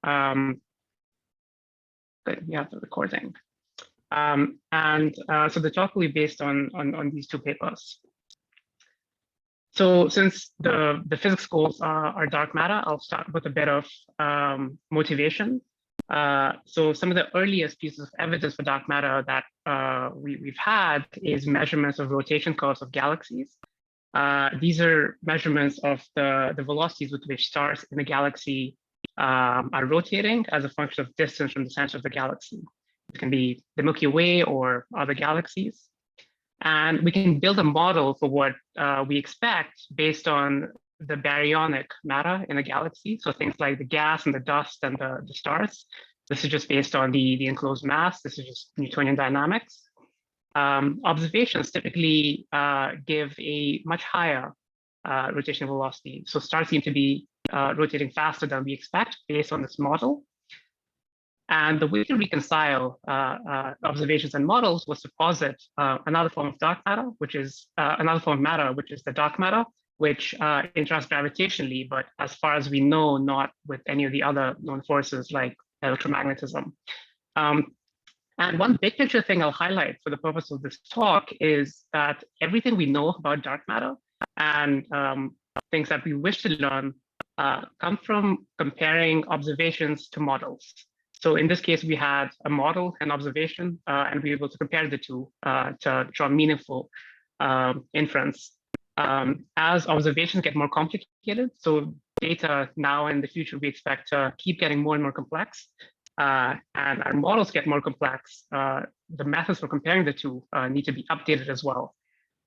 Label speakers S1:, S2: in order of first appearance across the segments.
S1: But yeah, the recording. So the talk will be based on these two papers. So since the physics goals are dark matter, I'll start with a bit of motivation. So some of the earliest pieces of evidence for dark matter that we've had is measurements of rotation curves of galaxies. These are measurements of the velocities with which stars in the galaxy are rotating as a function of distance from the center of the galaxy. It can be the Milky Way or other galaxies. And we can build a model for what we expect based on the baryonic matter in a galaxy. So things like the gas and the dust and the stars. This is just based on the enclosed mass. This is just Newtonian dynamics. Observations typically give a much higher rotational velocity. So stars seem to be rotating faster than we expect based on this model. And the way to reconcile observations and models was to posit another form of dark matter, which is another form of matter, which is the dark matter, which interacts gravitationally, but as far as we know, not with any of the other known forces like electromagnetism. And one big picture thing I'll highlight for the purpose of this talk is that everything we know about dark matter and things that we wish to learn come from comparing observations to models. So in this case, we had a model and observation, and we were able to compare the two to draw meaningful inference. As observations get more complicated, so data now and in the future, we expect to keep getting more and more complex, and our models get more complex, the methods for comparing the two need to be updated as well.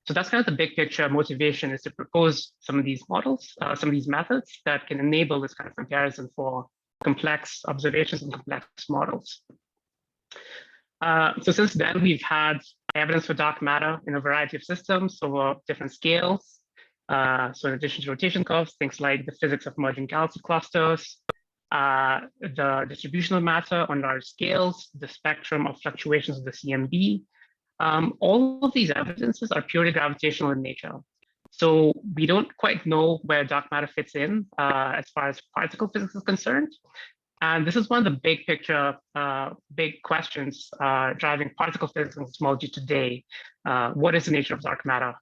S1: So that's kind of the big picture motivation, is to propose some of these models, some of these methods that can enable this kind of comparison for complex observations and complex models. So since then, we've had evidence for dark matter in a variety of systems over different scales. So in addition to rotation curves, things like the physics of merging galaxy clusters, the distribution of matter on large scales, the spectrum of fluctuations of the CMB. All of these evidences are purely gravitational in nature. So we don't quite know where dark matter fits in as far as particle physics is concerned. And this is one of the big picture, big questions driving particle physics and cosmology today. What is the nature of dark matter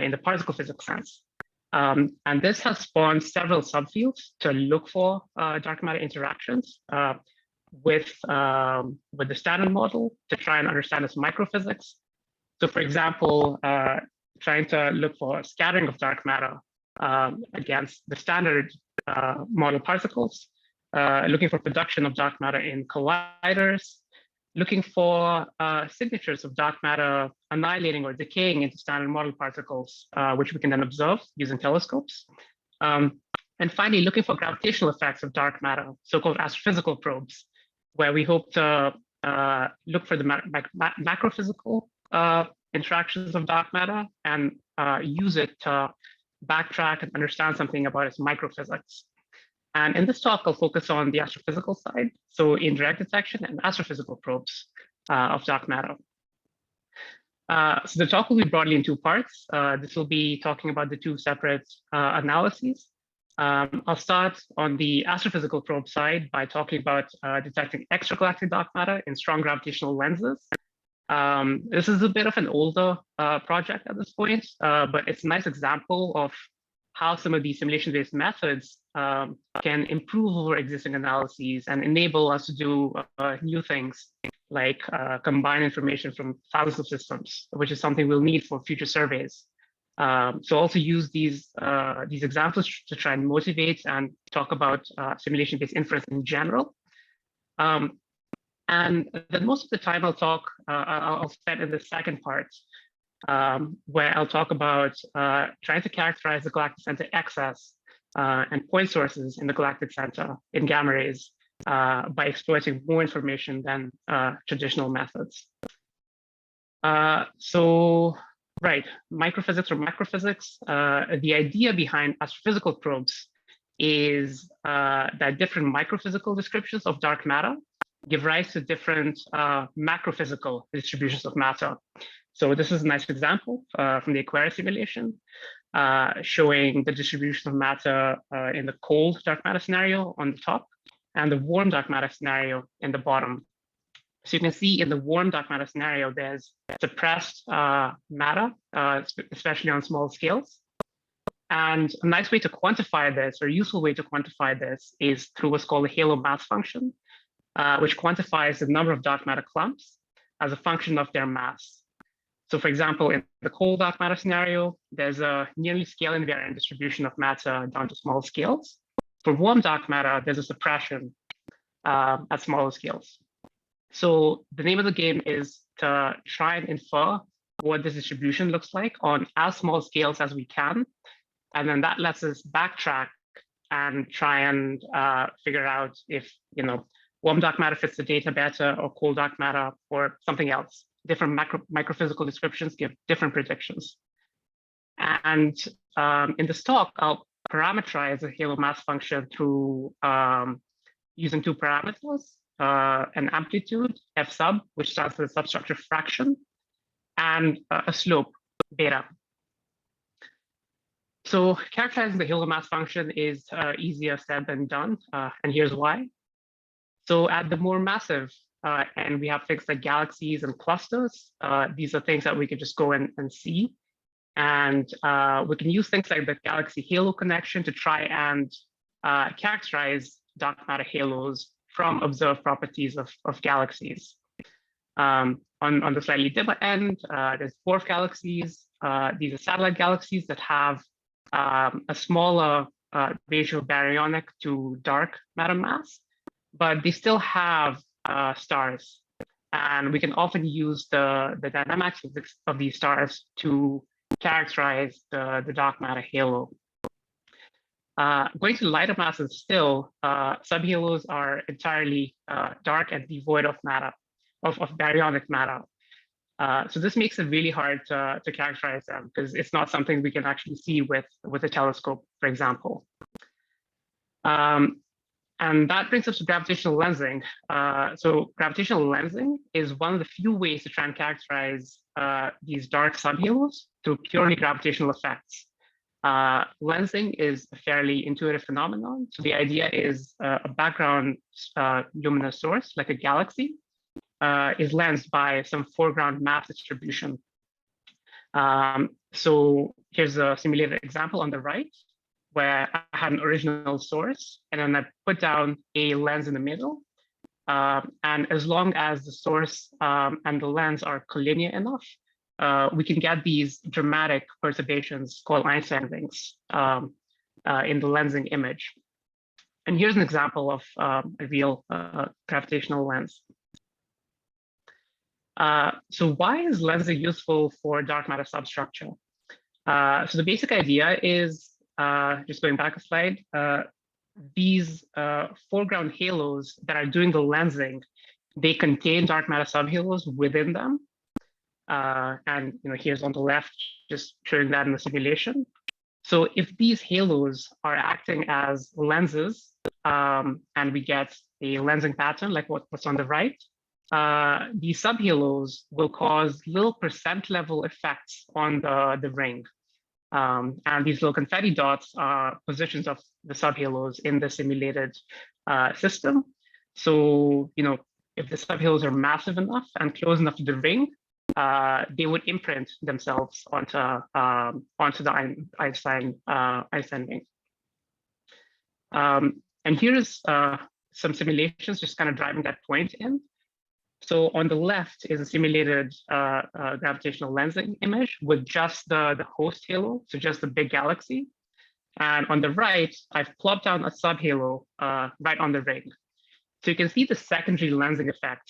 S1: in the particle physics sense? And this has spawned several subfields to look for dark matter interactions with the standard model to try and understand its microphysics. So for example, trying to look for scattering of dark matter against the standard model particles, looking for production of dark matter in colliders, looking for signatures of dark matter annihilating or decaying into standard model particles, which we can then observe using telescopes. And finally, looking for gravitational effects of dark matter, so-called astrophysical probes, where we hope to look for the macrophysical interactions of dark matter and use it to backtrack and understand something about its microphysics. And in this talk, I'll focus on the astrophysical side, so indirect detection and astrophysical probes of dark matter. So the talk will be broadly in two parts. This will be talking about the two separate analyses. I'll start on the astrophysical probe side by talking about detecting extragalactic dark matter in strong gravitational lenses. This is a bit of an older project at this point, but it's a nice example of how some of these simulation-based methods can improve over existing analyses and enable us to do new things like combine information from thousands of systems, which is something we'll need for future surveys. So also use these examples to try and motivate and talk about simulation-based inference in general. And then most of the time I'll spend in the second part, where I'll talk about trying to characterize the galactic center excess and point sources in the galactic center in gamma rays by exploiting more information than traditional methods. Right, microphysics or macrophysics. The idea behind astrophysical probes is that different microphysical descriptions of dark matter give rise to different macrophysical distributions of matter. So this is a nice example from the Aquarius simulation, showing the distribution of matter in the cold dark matter scenario on the top, and the warm dark matter scenario in the bottom. So you can see in the warm dark matter scenario, there's suppressed matter, especially on small scales. And a nice way to quantify this, or a useful way to quantify this, is through what's called the halo mass function, which quantifies the number of dark matter clumps as a function of their mass. So for example, in the cold dark matter scenario, there's a nearly scale invariant distribution of matter down to small scales. For warm dark matter, there's a suppression at smaller scales. So the name of the game is to try and infer what this distribution looks like on as small scales as we can. And then that lets us backtrack and try and figure out if, warm dark matter fits the data better, or cold dark matter, or something else. Different microphysical descriptions give different predictions. And in this talk, I'll parameterize the halo mass function through using two parameters, an amplitude, f sub, which stands for the substructure fraction, and a slope, beta. So characterizing the halo mass function is easier said than done, and here's why. So at the more massive and we have things like galaxies and clusters. These are things that we could just go and see. And we can use things like the galaxy halo connection to try and characterize dark matter halos from observed properties of galaxies. On the slightly dimmer end, there's dwarf galaxies. These are satellite galaxies that have a smaller ratio of baryonic to dark matter mass, but they still have stars. And we can often use the dynamics of these stars to characterize the dark matter halo. Going to lighter masses still, subhalos are entirely dark and devoid of matter, of baryonic matter. So this makes it really hard to characterize them because it's not something we can actually see with a telescope, for example. And that brings us to gravitational lensing. So gravitational lensing is one of the few ways to try and characterize these dark subhalos through purely gravitational effects. Lensing is a fairly intuitive phenomenon. So the idea is a background luminous source, like a galaxy, is lensed by some foreground mass distribution. So here's a simulated example on the right, where I had an original source, and then I put down a lens in the middle. And as long as the source and the lens are collinear enough, we can get these dramatic perturbations called Einstein rings in the lensing image. And here's an example of a real gravitational lens. So why is lensing useful for dark matter substructure? So the basic idea is, just going back a slide, these foreground halos that are doing the lensing, they contain dark matter subhalos within them. And here's on the left, just showing that in the simulation. So if these halos are acting as lenses, and we get a lensing pattern like what's on the right, these subhalos will cause little percent level effects on the ring. And these little confetti dots are positions of the subhalos in the simulated system. So, if the subhalos are massive enough and close enough to the ring, they would imprint themselves onto the Einstein ring. And here's some simulations just kind of driving that point in. So on the left is a simulated gravitational lensing image with just the host halo, so just the big galaxy. And on the right, I've plopped down a subhalo right on the ring. So you can see the secondary lensing effect,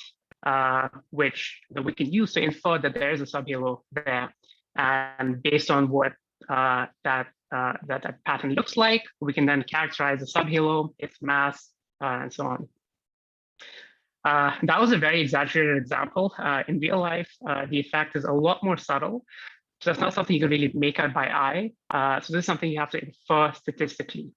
S1: which we can use to infer that there is a subhalo there. And based on what that pattern looks like, we can then characterize the subhalo, its mass, and so on. That was a very exaggerated example. In real life, the effect is a lot more subtle. So that's not something you can really make out by eye. So this is something you have to infer statistically.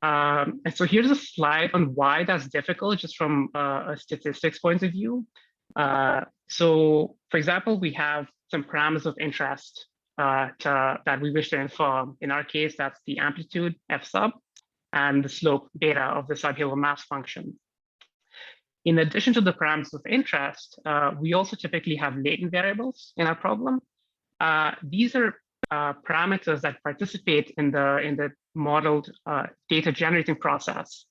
S1: And so here's a slide on why that's difficult, just from a statistics point of view. So for example, we have some parameters of interest that we wish to infer. In our case, that's the amplitude, f sub. and the slope beta of the subhalo mass function. In addition to the parameters of interest, we also typically have latent variables in our problem. These are parameters that participate in the modeled data generating process,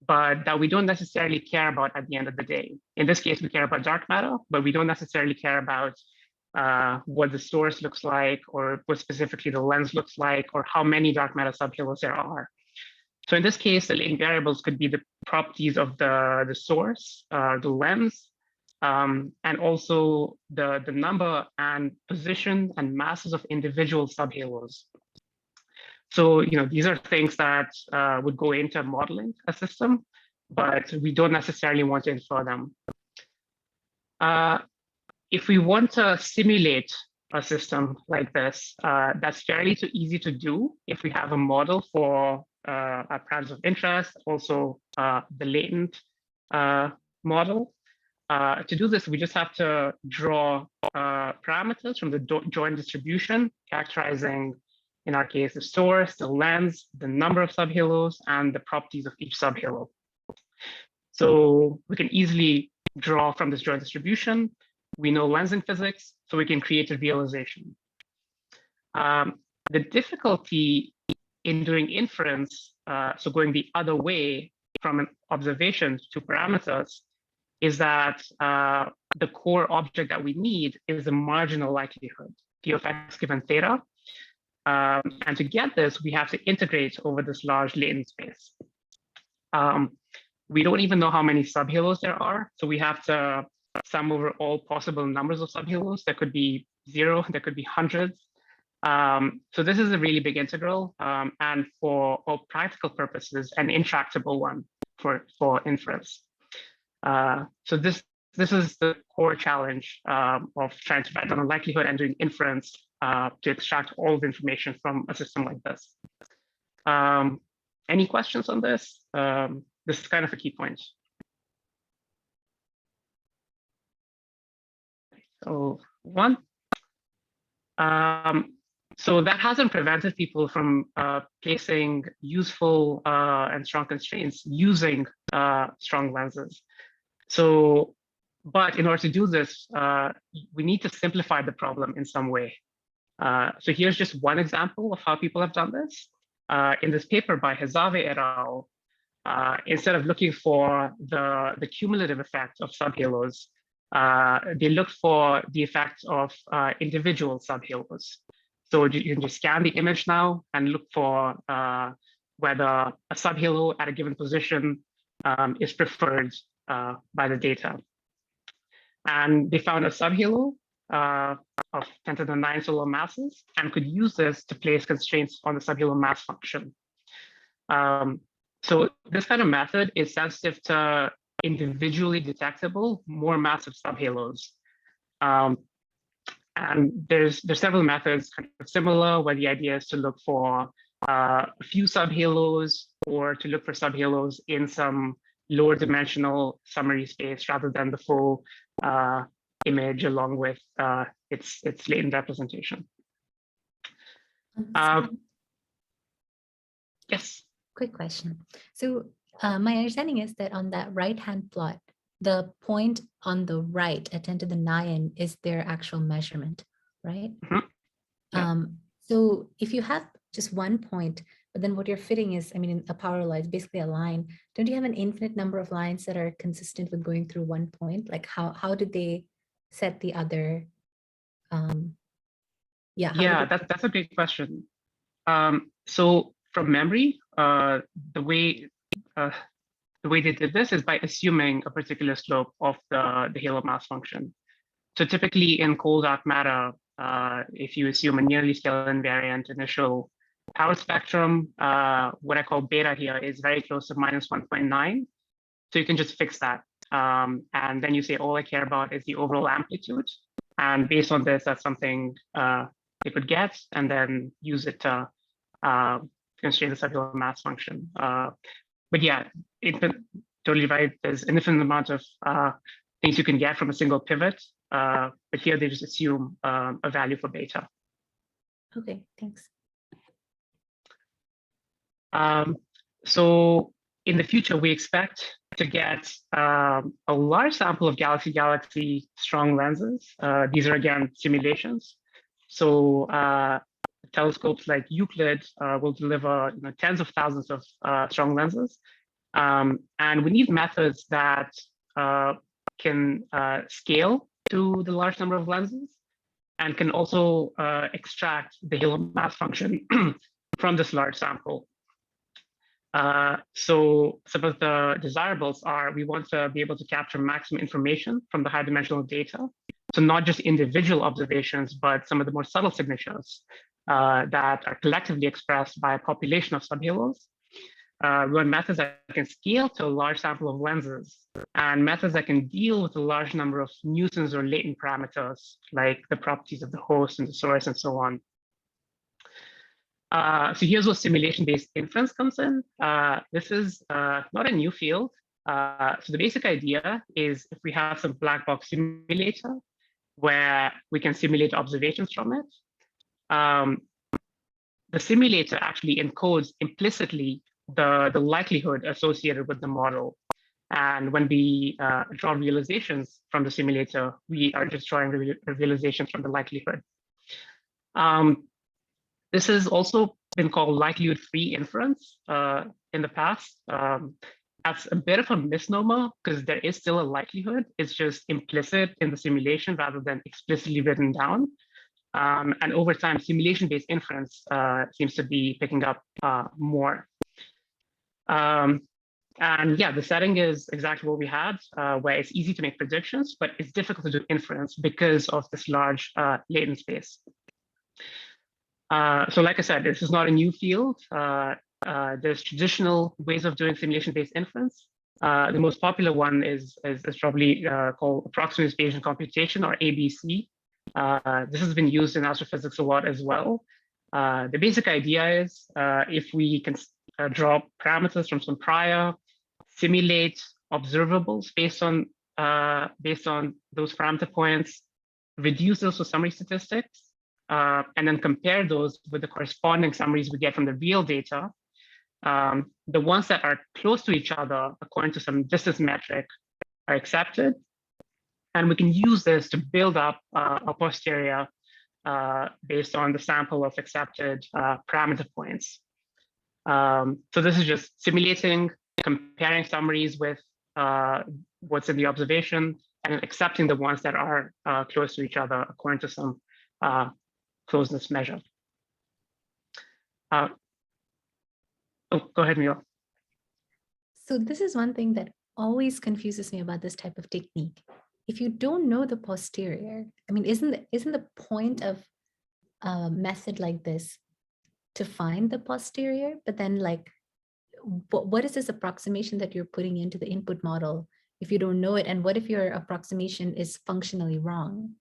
S1: but that we don't necessarily care about at the end of the day. In this case, we care about dark matter, but we don't necessarily care about what the source looks like, or what specifically the lens looks like, or how many dark matter subhalos there are. So in this case, the latent variables could be the properties of the source, the lens, and also the number and position and masses of individual subhalos. So, these are things that would go into modeling a system, but we don't necessarily want to infer them. If we want to simulate a system like this, that's fairly too easy to do if we have a model for our parameters of interest, also the latent model. To do this, we just have to draw parameters from the joint distribution, characterizing, in our case, the source, the lens, the number of subhalos, and the properties of each subhalo. So we can easily draw from this joint distribution. We know lensing physics, so we can create a realization. The difficulty in doing inference, so going the other way from an observation to parameters, is that the core object that we need is the marginal likelihood, P of x given theta. And to get this, we have to integrate over this large latent space. We don't even know how many subhalos there are, so we have to sum over all possible numbers of subhalos. There could be 0, there could be hundreds. So this is a really big integral, and for all practical purposes, an intractable one for inference. So this is the core challenge of trying to write down a likelihood and doing inference to extract all the information from a system like this. Any questions on this? This is kind of a key point. So one. So that hasn't prevented people from placing useful and strong constraints using strong lenses. So, but in order to do this, we need to simplify the problem in some way. So here's just one example of how people have done this. In this paper by Hazave et al., instead of looking for the cumulative effect of subhalos, they looked for the effect of individual subhalos. So you can just scan the image now and look for whether a subhalo at a given position is preferred by the data. And they found a subhalo of 10 to the 9 solar masses and could use this to place constraints on the subhalo mass function. So this kind of method is sensitive to individually detectable, more massive subhalos. And there's several methods kind of similar, where the idea is to look for a few subhalos, or to look for subhalos in some lower dimensional summary space rather than the full image along with its latent representation. Yes.
S2: Quick question. So my understanding is that on that right-hand plot, the point on the right at 10 to the 9 is their actual measurement, right?
S1: Mm-hmm. Yeah.
S2: So if you have just one point, but then what you're fitting is, I mean, a power law is basically a line. Don't you have an infinite number of lines that are consistent with going through one point? Like how did they set the other?
S1: That's a great question. So from memory, the way they did this is by assuming a particular slope of the halo mass function. So typically in cold dark matter, if you assume a nearly scale invariant initial power spectrum, what I call beta here is very close to -1.9. So you can just fix that. And then you say, all I care about is the overall amplitude. And based on this, that's something they could get, and then use it to constrain the subhalo mass function. But yeah, totally right. There's an infinite amount of things you can get from a single pivot. But here they just assume a value for beta.
S2: Okay, thanks.
S1: So in the future, we expect to get a large sample of galaxy-galaxy strong lenses. These are, again, simulations. So telescopes like Euclid will deliver tens of thousands of strong lenses. And we need methods that can scale to the large number of lenses and can also extract the halo mass function from this large sample. So some of the desirables are we want to be able to capture maximum information from the high dimensional data. So not just individual observations, but some of the more subtle signatures that are collectively expressed by a population of subhalos. We want methods that can scale to a large sample of lenses and methods that can deal with a large number of nuisance or latent parameters, like the properties of the host and the source and so on. So here's where simulation-based inference comes in. This is not a new field. So the basic idea is if we have some black box simulator where we can simulate observations from it, the simulator actually encodes implicitly the likelihood associated with the model. And when we draw realizations from the simulator, we are just drawing realizations from the likelihood. This has also been called likelihood-free inference in the past. That's a bit of a misnomer because there is still a likelihood. It's just implicit in the simulation rather than explicitly written down. And over time, simulation-based inference seems to be picking up more. And yeah, the setting is exactly what we had, where it's easy to make predictions, but it's difficult to do inference because of this large latent space. So like I said, this is not a new field. There's traditional ways of doing simulation-based inference. The most popular one is probably called approximate Bayesian computation, or ABC. This has been used in astrophysics a lot as well. The basic idea is if we can draw parameters from some prior, simulate observables based on those parameter points, reduce those to summary statistics, and then compare those with the corresponding summaries we get from the real data. The ones that are close to each other, according to some distance metric, are accepted. And we can use this to build up a posterior based on the sample of accepted parameter points. So this is just simulating, comparing summaries with what's in the observation, and then accepting the ones that are close to each other according to some closeness measure. Oh, go ahead, Mila.
S2: So this is one thing that always confuses me about this type of technique. If you don't know the posterior, I mean, isn't the point of a method like this to find the posterior? But then, like, what is this approximation that you're putting into the input model if you don't know it? And what if your approximation is functionally wrong?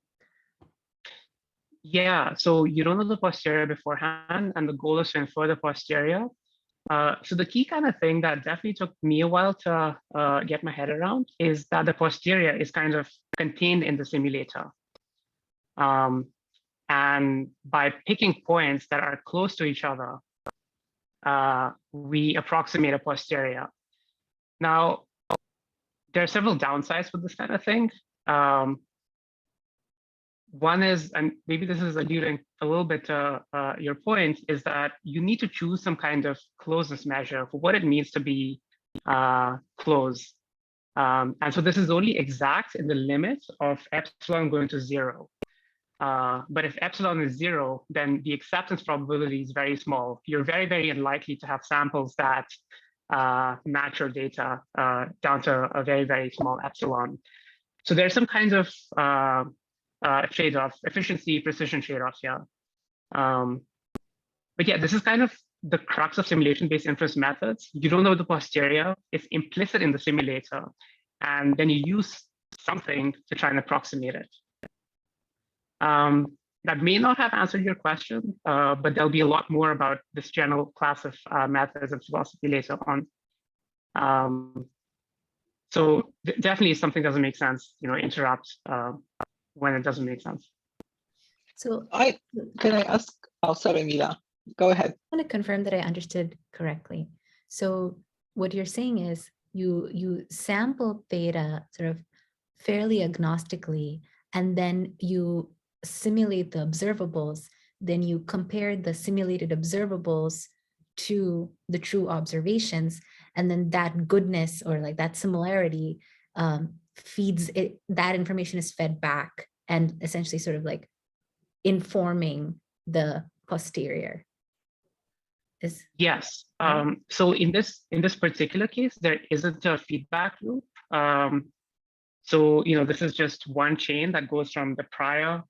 S1: Yeah, so you don't know the posterior beforehand, and the goal is to infer the posterior. So the key kind of thing that definitely took me a while to get my head around is that the posterior is kind of contained in the simulator. And by picking points that are close to each other, we approximate a posterior. Now, there are several downsides with this kind of thing. One is, and maybe this is alluding a little bit to your point, is that you need to choose some kind of closeness measure for what it means to be close. And so this is only exact in the limit of epsilon going to 0. But if epsilon is 0, then the acceptance probability is very small. You're very, very unlikely to have samples that match your data down to a very, very small epsilon. So there's some kinds of trade-off, efficiency, precision trade-offs, yeah. But yeah, this is kind of the crux of simulation-based inference methods. You don't know the posterior, it's implicit in the simulator, and then you use something to try and approximate it. That may not have answered your question, but there'll be a lot more about this general class of methods and philosophy later on. So definitely if something doesn't make sense, interrupt when it doesn't make sense.
S2: So
S3: can I ask? Oh, sorry, Mila. Go ahead.
S2: I want to confirm that I understood correctly. So what you're saying is you sample theta sort of fairly agnostically, and then you simulate the observables, then you compare the simulated observables to the true observations, and then that goodness or like that similarity feeds it, that information is fed back and essentially sort of like informing the posterior.
S1: Yes. So in this particular case, there isn't a feedback loop. So this is just one chain that goes from the prior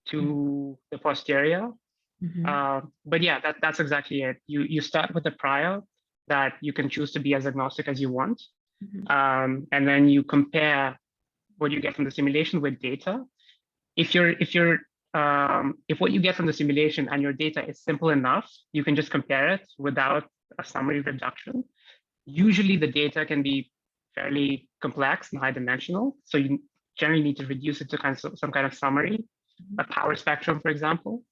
S1: to the posterior. But yeah, that's exactly it. You start with the prior that you can choose to be as agnostic as you want, and then you compare what you get from the simulation with data. If what you get from the simulation and your data is simple enough, you can just compare it without a summary reduction. Usually the data can be fairly complex and high dimensional, so you generally need to reduce it to some kind of summary, a power spectrum, for example,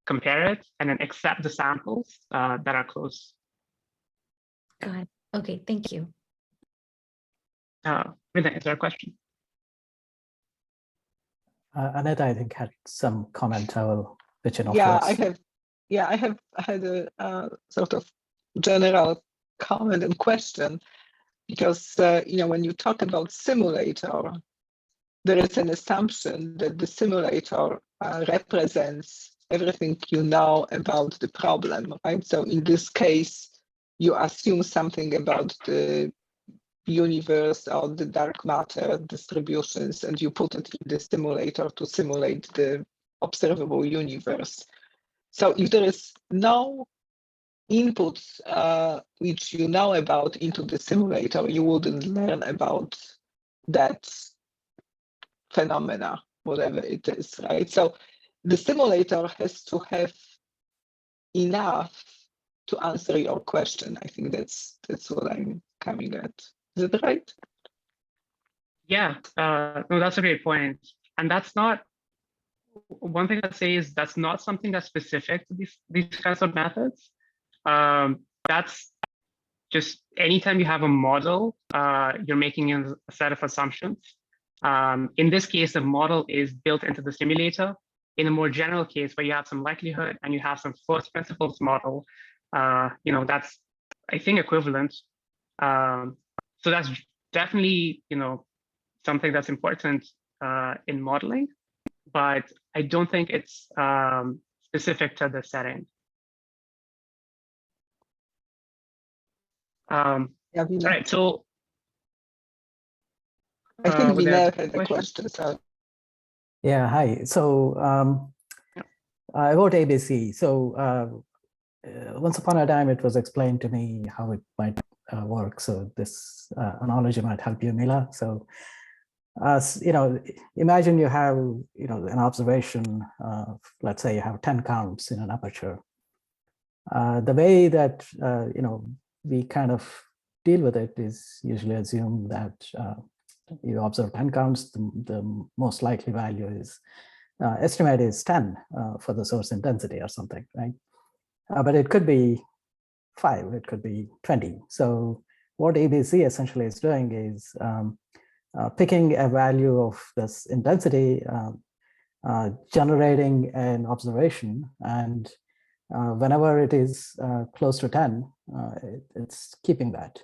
S1: compare it, and then accept the samples that are close.
S2: Got it. Okay, thank you.
S1: Is there a question?
S3: Annette, I think, had some comment. I will pitch in.
S4: Yeah, I have had a sort of general comment and question, because when you talk about simulator, there is an assumption that the simulator represents everything you know about the problem, right? So in this case, you assume something about the universe or the dark matter distributions, and you put it in the simulator to simulate the observable universe. So if there is no inputs which you know about into the simulator, you wouldn't learn about that phenomena, whatever it is, right? So the simulator has to have enough to answer your question. I think that's what I'm coming at. Is that right?
S1: Yeah, no, that's a great point. And that's not, one thing I'd say is that's not something that's specific to these kinds of methods. That's just anytime you have a model, you're making a set of assumptions. In this case, the model is built into the simulator. In a more general case where you have some likelihood and you have some first principles model, that's, I think, equivalent. So that's definitely, something that's important in modeling, but I don't think it's specific to the setting. All right, so
S4: I think Vinay had a question. So
S3: yeah, hi. So about ABC. So once upon a time, it was explained to me how it might work. So this analogy might help you, Mila. So imagine you have an observation. Let's say you have 10 counts in an aperture. The way that we kind of deal with it is usually assume that you observe 10 counts. The most likely value is estimate is 10 for the source intensity or something, right? But it could be 5, it could be 20. So what ABC essentially is doing is picking a value of this intensity, generating an observation, and whenever it is close to 10, it's keeping that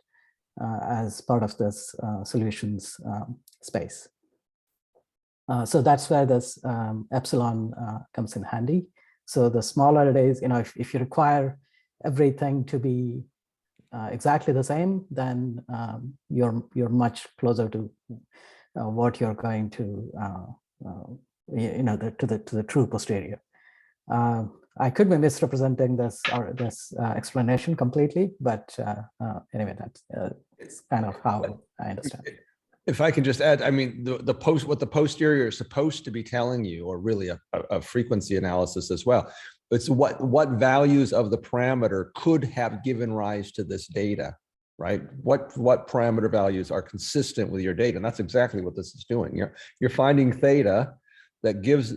S3: as part of this solutions space. So that's where this epsilon comes in handy. So the smaller it is, if you require everything to be exactly the same, then you're much closer to what you're going to, to the true posterior. I could be misrepresenting this explanation completely, but anyway, that's kind of how I understand it.
S5: If I can just add, I mean, what the posterior is supposed to be telling you, or really a frequency analysis as well, it's what values of the parameter could have given rise to this data, right? What parameter values are consistent with your data, and that's exactly what this is doing. You're finding theta that gives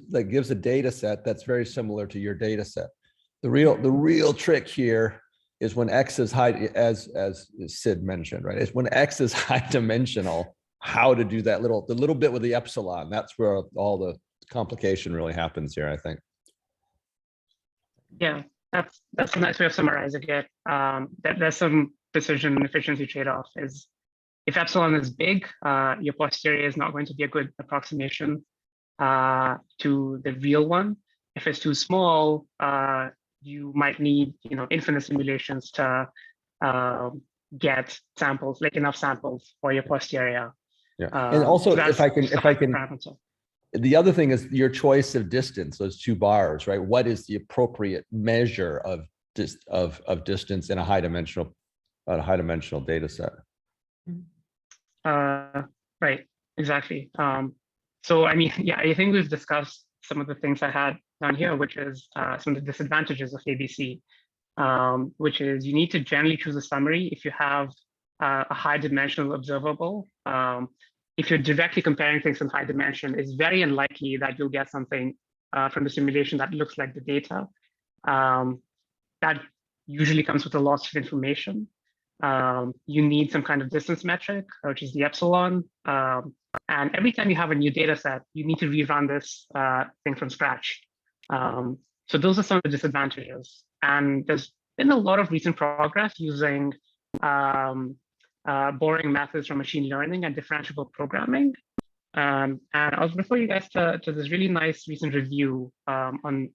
S5: a data set that's very similar to your data set. The real trick here is when X is high, as Sid mentioned, right? It's when X is high dimensional, how to do that the little bit with the epsilon. That's where all the complication really happens here, I think.
S1: Yeah, that's a nice way of summarizing it. There's some precision and efficiency trade-off. Is if epsilon is big, your posterior is not going to be a good approximation to the real one. If it's too small, you might need infinite simulations to get samples, like enough samples for your posterior.
S5: Yeah, and also
S1: so
S5: if I can,
S1: parameter.
S5: The other thing is your choice of distance, those two bars, right? What is the appropriate measure of distance in a high dimensional data set?
S1: Right, exactly. So I mean, yeah, I think we've discussed some of the things I had down here, which is some of the disadvantages of ABC, which is you need to generally choose a summary if you have a high dimensional observable. If you're directly comparing things in high dimension, it's very unlikely that you'll get something from the simulation that looks like the data. That usually comes with a loss of information. You need some kind of distance metric, which is the epsilon. And every time you have a new data set, you need to rerun this thing from scratch. So those are some of the disadvantages. And there's been a lot of recent progress using borrowing methods from machine learning and differentiable programming. And I'll refer you guys to this really nice recent review on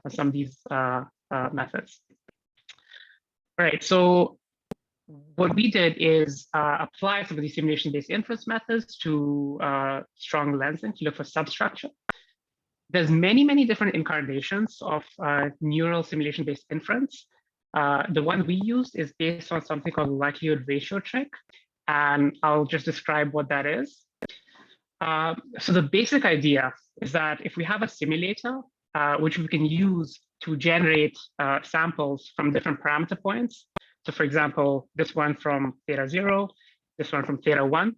S1: some of these methods. All right, so what we did is apply some of these simulation-based inference methods to strong lensing to look for substructure. There's many different incarnations of neural simulation-based inference. The one we used is based on something called likelihood ratio trick, and I'll just describe what that is. So the basic idea is that if we have a simulator, which we can use to generate samples from different parameter points. So for example, this one from theta 0, this one from theta 1.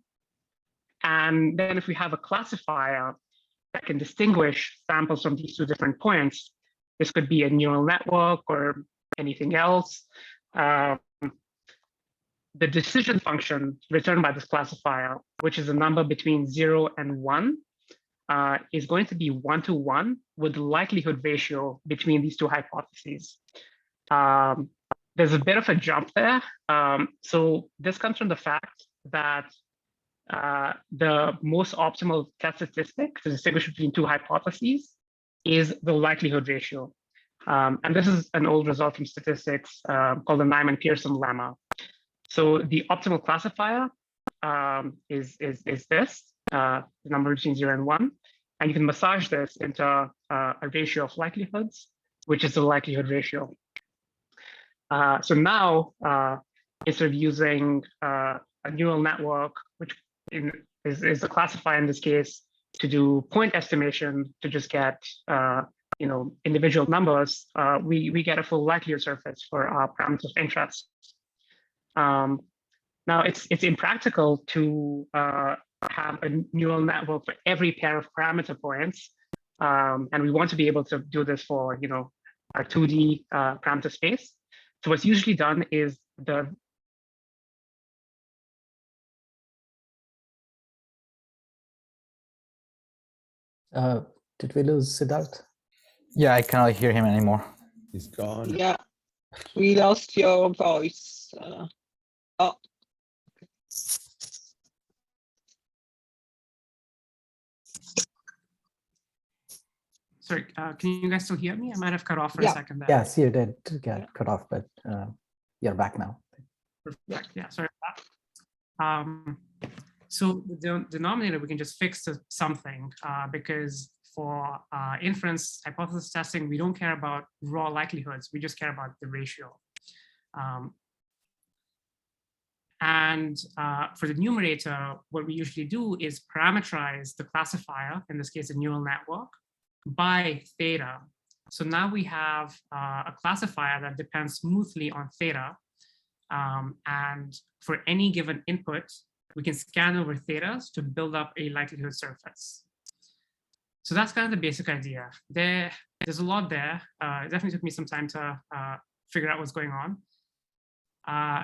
S1: And then if we have a classifier that can distinguish samples from these two different points, this could be a neural network or anything else. The decision function returned by this classifier, which is a number between 0 and 1, is going to be 1-to-1 with the likelihood ratio between these two hypotheses. There's a bit of a jump there. So this comes from the fact that the most optimal test statistic to distinguish between two hypotheses is the likelihood ratio. And this is an old result from statistics called the Nyman-Pearson lemma. So the optimal classifier is this, the number between 0 and 1. And you can massage this into a ratio of likelihoods, which is the likelihood ratio. So now, instead of using a neural network, which is a classifier in this case, to do point estimation to just get individual numbers, we get a full likelihood surface for our parameters of interest. Now it's impractical to have a neural network for every pair of parameter points, and we want to be able to do this for our 2D parameter space. So what's usually done is the
S3: did we lose Siddharth?
S6: Yeah, I cannot hear him anymore.
S5: He's gone.
S4: Yeah, we lost your voice. Oh.
S1: sorry, can you guys still hear me? I might have cut off for a second there.
S3: Yes, you did get cut off, but you're back now.
S1: Perfect. Yeah, sorry about that. So the denominator, we can just fix to something because for inference hypothesis testing, we don't care about raw likelihoods. We just care about the ratio. And for the numerator, what we usually do is parameterize the classifier, in this case, a neural network, by theta. So now we have a classifier that depends smoothly on theta. And for any given input, we can scan over thetas to build up a likelihood surface. So that's kind of the basic idea. There's a lot there. It definitely took me some time to figure out what's going on.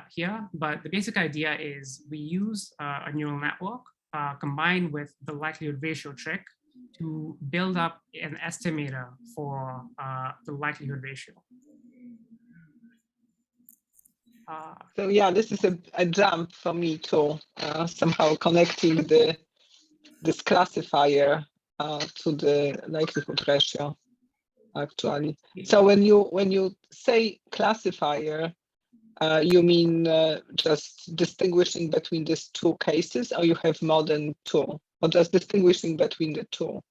S1: here, but the basic idea is we use a neural network combined with the likelihood ratio trick to build up an estimator for the likelihood ratio.
S4: So yeah, this is a jump for me to somehow connecting this classifier to the likelihood ratio, actually. So when you say classifier, you mean just distinguishing between these two cases, or you have more than two, or just distinguishing between the two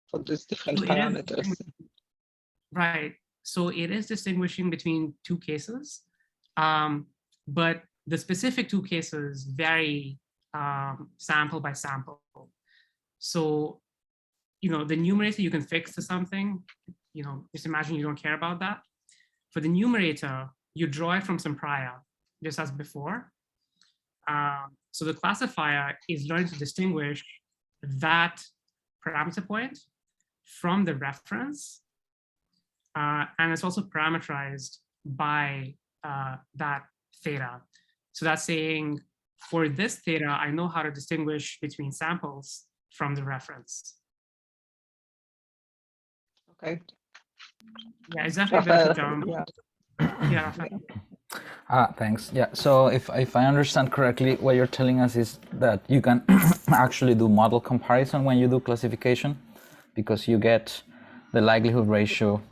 S4: for these different parameters?
S1: Right. So it is distinguishing between two cases, but the specific two cases vary sample by sample. So, the numerator you can fix to something, just imagine you don't care about that. For the numerator, you draw it from some prior, just as before. So the classifier is learning to distinguish that parameter point from the reference. And it's also parameterized by that theta. So that's saying, for this theta, I know how to distinguish between samples from the reference.
S4: Okay.
S1: Yeah, it's definitely a jump. Yeah.
S6: Thanks. Yeah. So if I understand correctly, what you're telling us is that you can actually do model comparison when you do classification, because you get the likelihood ratio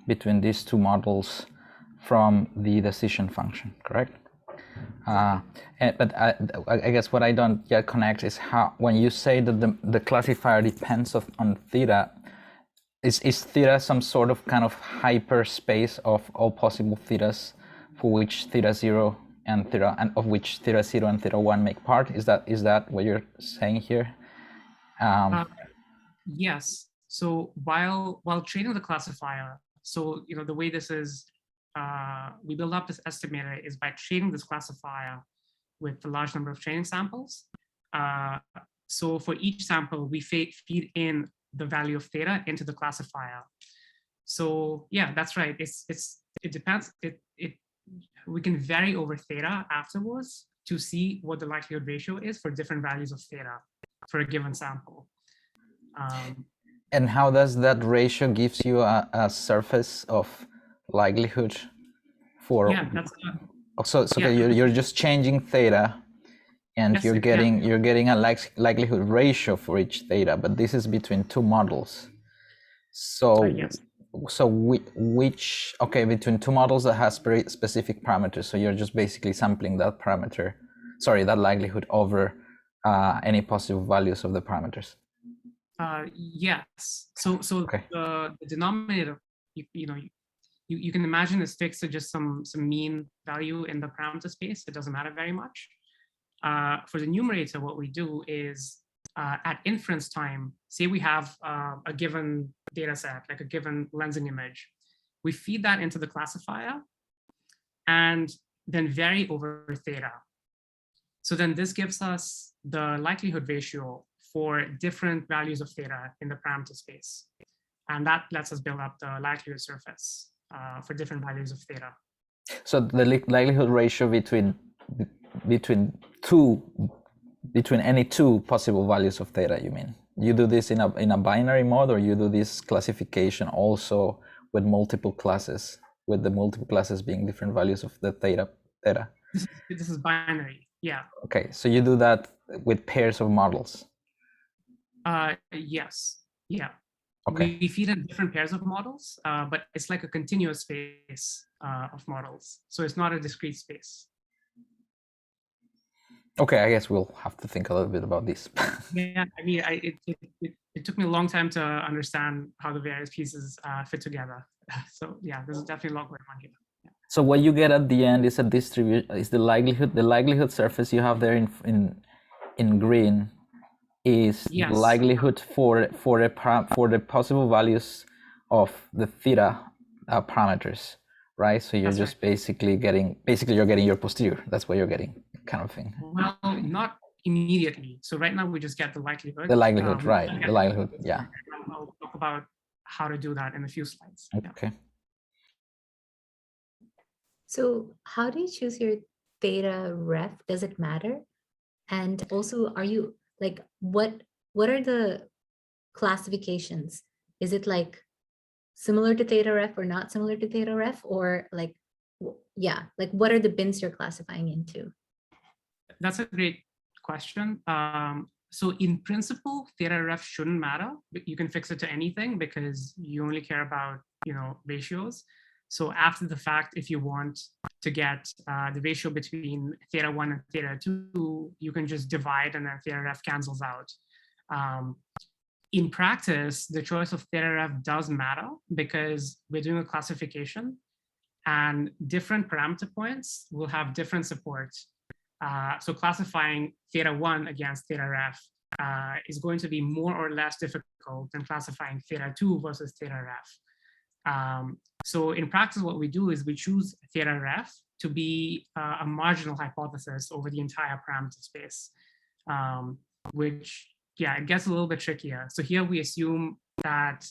S6: between these two models from the decision function, correct? But I guess what I don't yet connect is how, when you say that the classifier depends on theta, is theta some sort of kind of hyperspace of all possible thetas for which theta 0 and of which theta 0 and theta 1 make part? Is that what you're saying here?
S1: Yes. So while training the classifier, so the way this is, we build up this estimator is by training this classifier with a large number of training samples. So for each sample, we feed in the value of theta into the classifier. So yeah, that's right. It depends. We can vary over theta afterwards to see what the likelihood ratio is for different values of theta for a given sample.
S6: And how does that ratio gives you a surface of likelihood for?
S1: Yeah, that's.
S6: So yeah. You're just changing theta, and you're getting a likelihood ratio for each theta, but this is between two models. So
S1: yes.
S6: So which between two models that has very specific parameters. So you're just basically sampling that parameter, that likelihood over any possible values of the parameters.
S1: Yes. So okay. The denominator, you can imagine is fixed to just some mean value in the parameter space. It doesn't matter very much. For the numerator, what we do is at inference time, say we have a given data set, like a given lensing image. We feed that into the classifier and then vary over theta. So then this gives us the likelihood ratio for different values of theta in the parameter space. And that lets us build up the likelihood surface for different values of theta.
S6: So the likelihood ratio between any two possible values of theta, you mean? You do this in a binary mode, or you do this classification also with multiple classes, with the multiple classes being different values of the theta?
S1: This is binary, yeah.
S6: Okay, so you do that with pairs of models?
S1: Yes, yeah.
S6: Okay.
S1: We feed in different pairs of models, but it's like a continuous space of models. So it's not a discrete space.
S6: Okay, I guess we'll have to think a little bit about this.
S1: Yeah, I mean, it took me a long time to understand how the various pieces fit together. So yeah, there's definitely a lot going on here. Yeah.
S6: So what you get at the end is a distribution, is the likelihood surface you have there in green is
S1: yes.
S6: The likelihood for the possible values of the theta parameters, right? So you're just basically you're getting your posterior. That's what you're getting, kind of thing.
S1: Well, not immediately. So right now we just get the likelihood.
S6: The likelihood, right? The likelihood, yeah.
S1: I'll talk about how to do that in a few slides.
S6: Okay.
S2: So how do you choose your theta ref? Does it matter? And also, are you like, what are the classifications? Is it like similar to theta ref or not similar to theta ref? Or like, yeah, like what are the bins you're classifying into?
S1: That's a great question. So in principle, theta ref shouldn't matter, but you can fix it to anything because you only care about, ratios. So after the fact, if you want to get the ratio between theta 1 and theta 2, you can just divide and then theta ref cancels out. In practice, the choice of theta ref does matter because we're doing a classification and different parameter points will have different support. So classifying theta 1 against theta ref is going to be more or less difficult than classifying theta 2 versus theta ref. So in practice, what we do is we choose theta ref to be a marginal hypothesis over the entire parameter space, which, yeah, it gets a little bit trickier. So here we assume that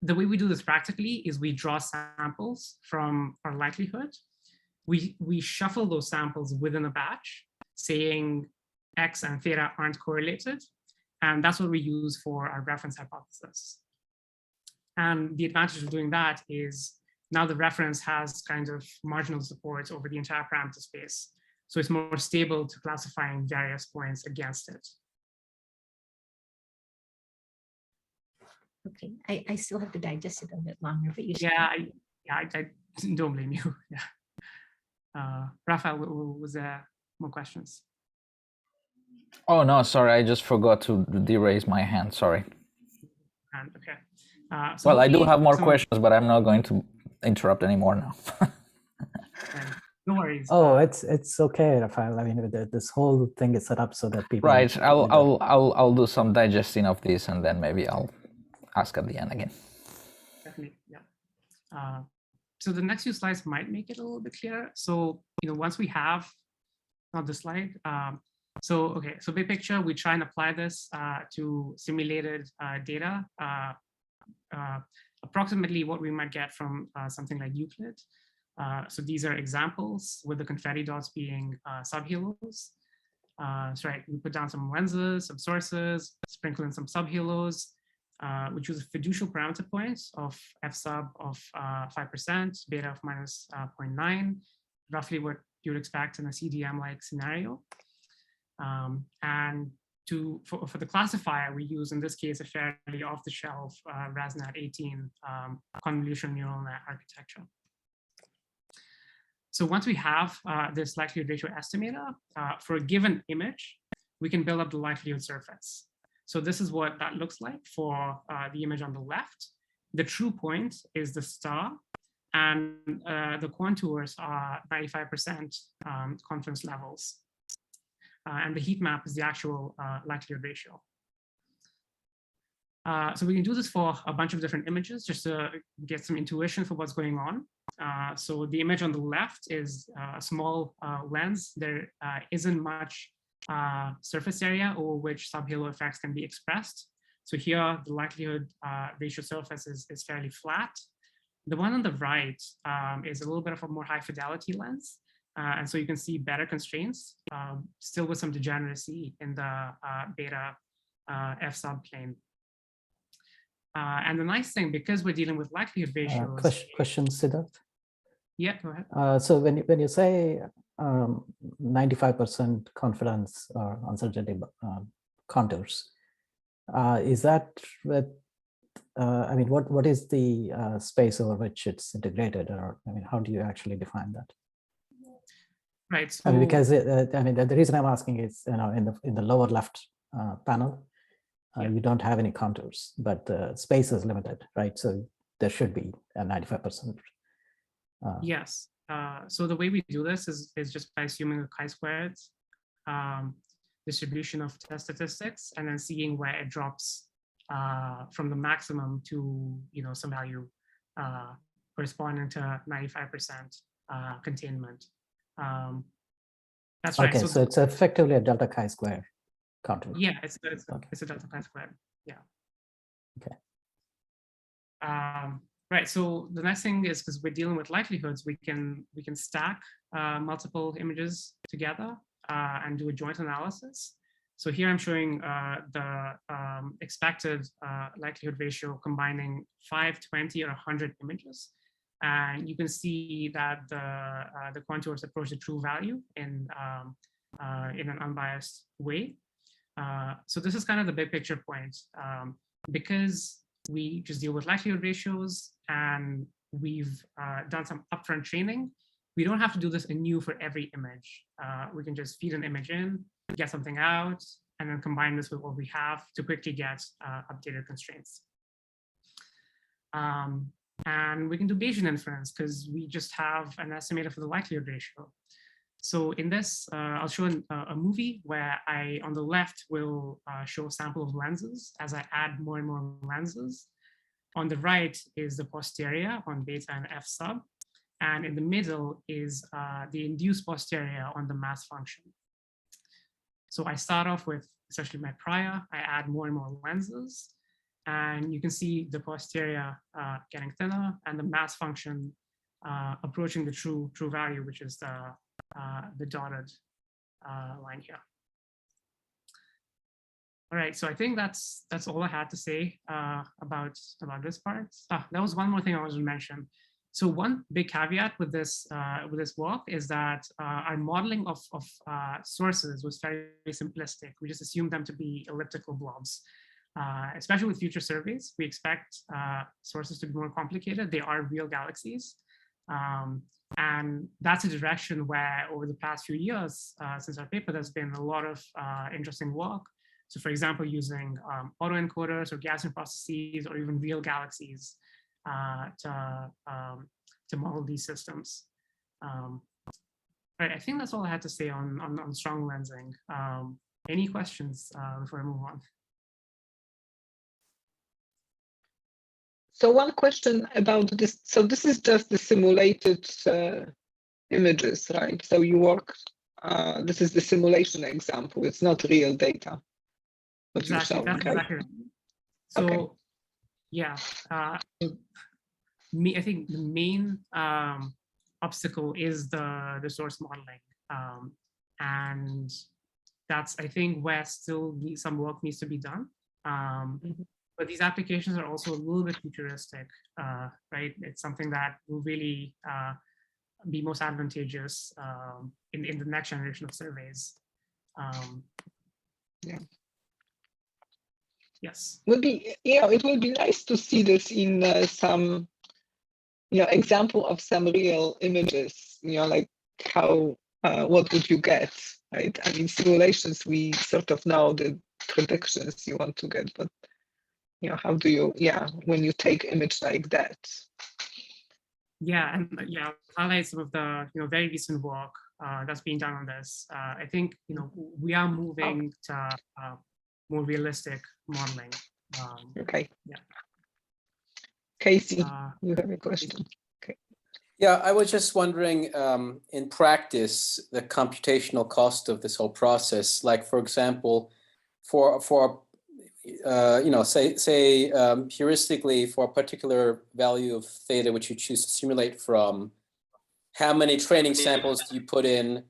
S1: the way we do this practically is we draw samples from our likelihood. We shuffle those samples within a batch, saying X and theta aren't correlated. And that's what we use for our reference hypothesis. And the advantage of doing that is now the reference has kind of marginal support over the entire parameter space. So it's more stable to classifying various points against it.
S2: Okay, I still have to digest it a bit longer, but you should.
S1: Yeah, I don't blame you. Yeah. Raphael, was there more questions?
S6: Oh, no, sorry. I just forgot to de-raise my hand. Sorry.
S1: Okay.
S6: So well, I do have more questions, but I'm not going to interrupt anymore now.
S1: No worries.
S3: Oh, it's okay, Raphael. I mean, this whole thing is set up so that people.
S6: Right. I'll do some digesting of this, and then maybe I'll ask at the end again.
S1: Definitely, yeah. So the next few slides might make it a little bit clearer. So once we have, not the slide. So big picture, we try and apply this to simulated data. Approximately what we might get from something like Euclid. So these are examples with the confetti dots being subhalos. So right, we put down some lenses, some sources, sprinkle in some subhalos. We choose a fiducial parameter point of f sub of 5%, beta of minus 0.9, roughly what you would expect in a CDM-like scenario. And for the classifier, we use, in this case, a fairly off-the-shelf RASNet 18 convolutional neural net architecture. So once we have this likelihood ratio estimator, for a given image, we can build up the likelihood surface. So this is what that looks like for the image on the left. The true point is the star, and the contours are 95% confidence levels. And the heat map is the actual likelihood ratio. So we can do this for a bunch of different images just to get some intuition for what's going on. So the image on the left is a small lens. There isn't much surface area over which subhalo effects can be expressed. So here, the likelihood ratio surface is fairly flat. The one on the right is a little bit of a more high fidelity lens. And so you can see better constraints, still with some degeneracy in the beta f sub plane. And the nice thing, because we're dealing with likelihood ratios.
S3: Question, Siddharth?
S1: Yeah, go ahead.
S3: So when you say 95% confidence or uncertainty contours, is that with, I mean, what is the space over which it's integrated, or I mean, how do you actually define that?
S1: Right. So,
S3: I mean, because I mean, the reason I'm asking is, in the lower left panel, you don't have any contours, but the space is limited, right? So there should be a 95%.
S1: Yes. So the way we do this is just by assuming a chi-squared distribution of test statistics, and then seeing where it drops from the maximum to some value corresponding to 95% containment. That's right.
S3: Okay, so it's effectively a delta chi-square contour.
S1: Yeah, it's a delta chi-squared. Yeah.
S3: Okay.
S1: Right. So the next thing is, because we're dealing with likelihoods, we can stack multiple images together and do a joint analysis. So here I'm showing the expected likelihood ratio combining 5, 20, or 100 images. And you can see that the contours approach the true value in an unbiased way. So this is kind of the big picture point. Because we just deal with likelihood ratios and we've done some upfront training, we don't have to do this anew for every image. We can just feed an image in, get something out, and then combine this with what we have to quickly get updated constraints. And we can do Bayesian inference because we just have an estimator for the likelihood ratio. So in this, I'll show a movie where I, on the left, will show a sample of lenses as I add more and more lenses. On the right is the posterior on beta and F sub. And in the middle is the induced posterior on the mass function. So I start off with essentially my prior, I add more and more lenses. And you can see the posterior getting thinner and the mass function approaching the true value, which is the dotted line here. All right, so I think that's all I had to say about this part. That was one more thing I wanted to mention. So one big caveat with this work is that our modeling of sources was very simplistic. We just assumed them to be elliptical blobs. Especially with future surveys, we expect sources to be more complicated. They are real galaxies. And that's a direction where over the past few years, since our paper, there's been a lot of interesting work. So for example, using autoencoders or Gaussian processes or even real galaxies to model these systems. Right, I think that's all I had to say on strong lensing. Any questions before I move on?
S4: So one question about this. So this is just the simulated images, right? So you work, this is the simulation example. It's not real data.
S1: Exactly, that's exactly right. So, okay. Yeah, I think the main obstacle is the source modeling. And that's, I think, where still some work needs to be done. But these applications are also a little bit futuristic, right? It's something that will really be most advantageous in the next generation of surveys.
S4: Yeah.
S1: Yes.
S4: It would be nice to see this in some, example of some real images. Like how, what would you get, right? I mean, simulations, we sort of know the predictions you want to get, but how do you, when you take image like that?
S1: Yeah, and highlight some of the very recent work that's being done on this. I think we are moving to more realistic modeling.
S4: Okay.
S1: Yeah.
S4: Casey, you have a question. Okay.
S7: Yeah, I was just wondering, in practice, the computational cost of this whole process. Like, for example, for say heuristically for a particular value of theta, which you choose to simulate from, how many training samples do you put in?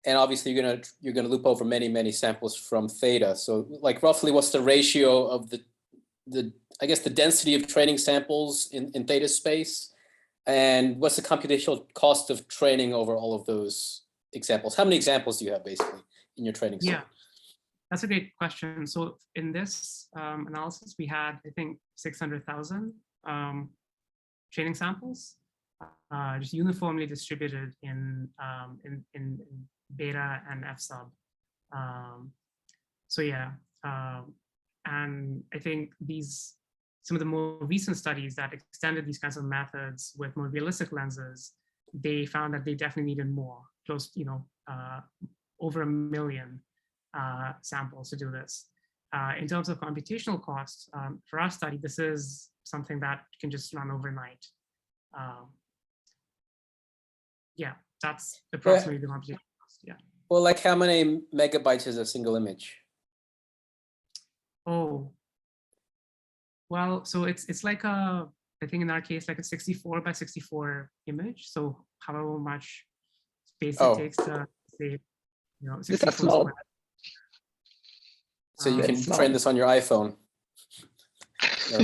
S7: And obviously you're gonna loop over many samples from theta. So like roughly what's the ratio of the I guess the density of training samples in theta space? And what's the computational cost of training over all of those examples? How many examples do you have basically in your training set?
S1: Yeah, that's a great question. So in this analysis, we had, I think, 600,000 training samples, just uniformly distributed in beta and F sub. So yeah, and I think some of the more recent studies that extended these kinds of methods with more realistic lenses, they found that they definitely needed more, close, over 1 million samples to do this. In terms of computational costs, for our study, this is something that can just run overnight. Yeah, that's approximately the computational cost. Yeah.
S7: Well, like how many megabytes is a single image?
S1: Oh, Well, so it's like a, I think in our case, like a 64 by 64 image. So however much space it takes to say, 64
S4: small.
S1: square.
S7: So you can
S4: Small.
S7: train this on your iPhone.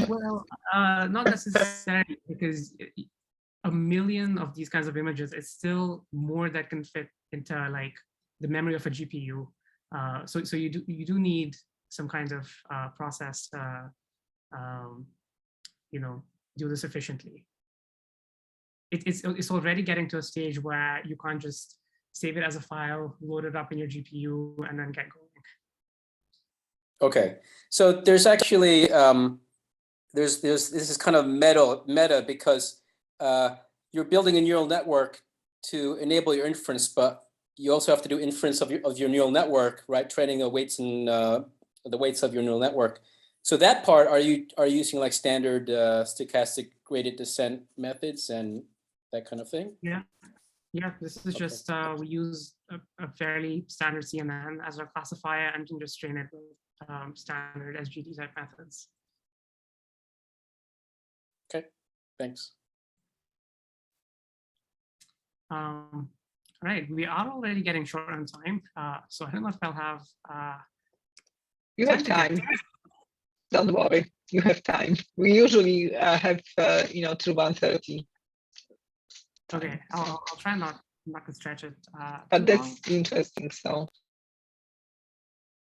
S1: Well, not necessarily, because a million of these kinds of images is still more that can fit into like the memory of a GPU. So you do need some kind of process to do this efficiently. It's already getting to a stage where you can't just save it as a file, load it up in your GPU, and then get going.
S7: Okay, so there's actually this is kind of meta because you're building a neural network to enable your inference, but you also have to do inference of your neural network, right? Training the weights and the weights of your neural network. So that part, are you using like standard stochastic gradient descent methods and that kind of thing?
S1: Yeah, this is just we use a fairly standard CNN as our classifier and can just train it with standard SGD type methods.
S7: Okay, thanks.
S1: All right, we are already getting short on time, so I don't know if I'll have.
S4: You have time. Don't worry, you have time. We usually have till 1:30.
S1: Okay, I'll try not to stretch it.
S4: But that's interesting.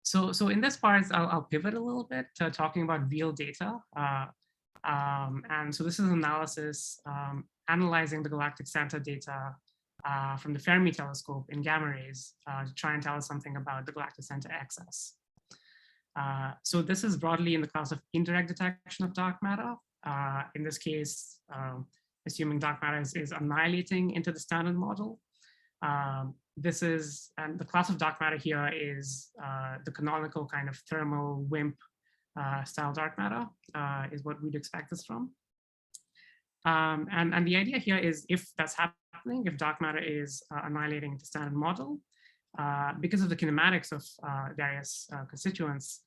S1: So in this part, I'll pivot a little bit to talking about real data. And so this is analysis analyzing the galactic center data from the Fermi telescope in gamma rays to try and tell us something about the galactic center excess. So this is broadly in the class of indirect detection of dark matter. In this case, assuming dark matter is annihilating into the standard model. And the class of dark matter here is the canonical kind of thermal WIMP style dark matter is what we'd expect this from. And the idea here is if that's happening, if dark matter is annihilating the standard model, because of the kinematics of various constituents,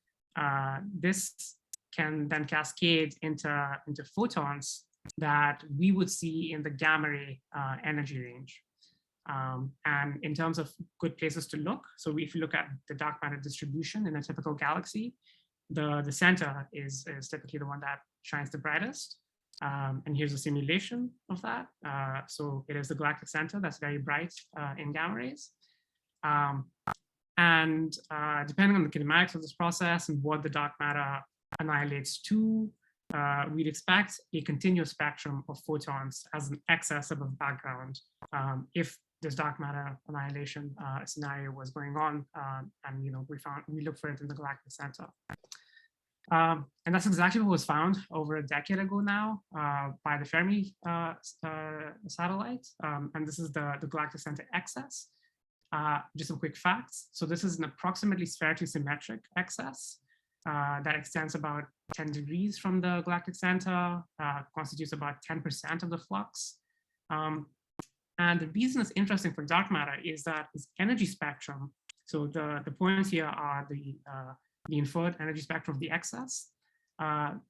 S1: this can then cascade into photons that we would see in the gamma ray energy range. And in terms of good places to look, so if you look at the dark matter distribution in a typical galaxy, the center is typically the one that shines the brightest. And here's a simulation of that. So it is the galactic center that's very bright in gamma rays. And depending on the kinematics of this process and what the dark matter annihilates to, we'd expect a continuous spectrum of photons as an excess above background if this dark matter annihilation scenario was going on, and we looked for it in the galactic center. And that's exactly what was found over a decade ago now by the Fermi satellite. And this is the galactic center excess. Just some quick facts. So this is an approximately spherically symmetric excess that extends about 10 degrees from the galactic center, constitutes about 10% of the flux. And the reason it's interesting for dark matter is that its energy spectrum, so the points here are the inferred energy spectrum of the excess,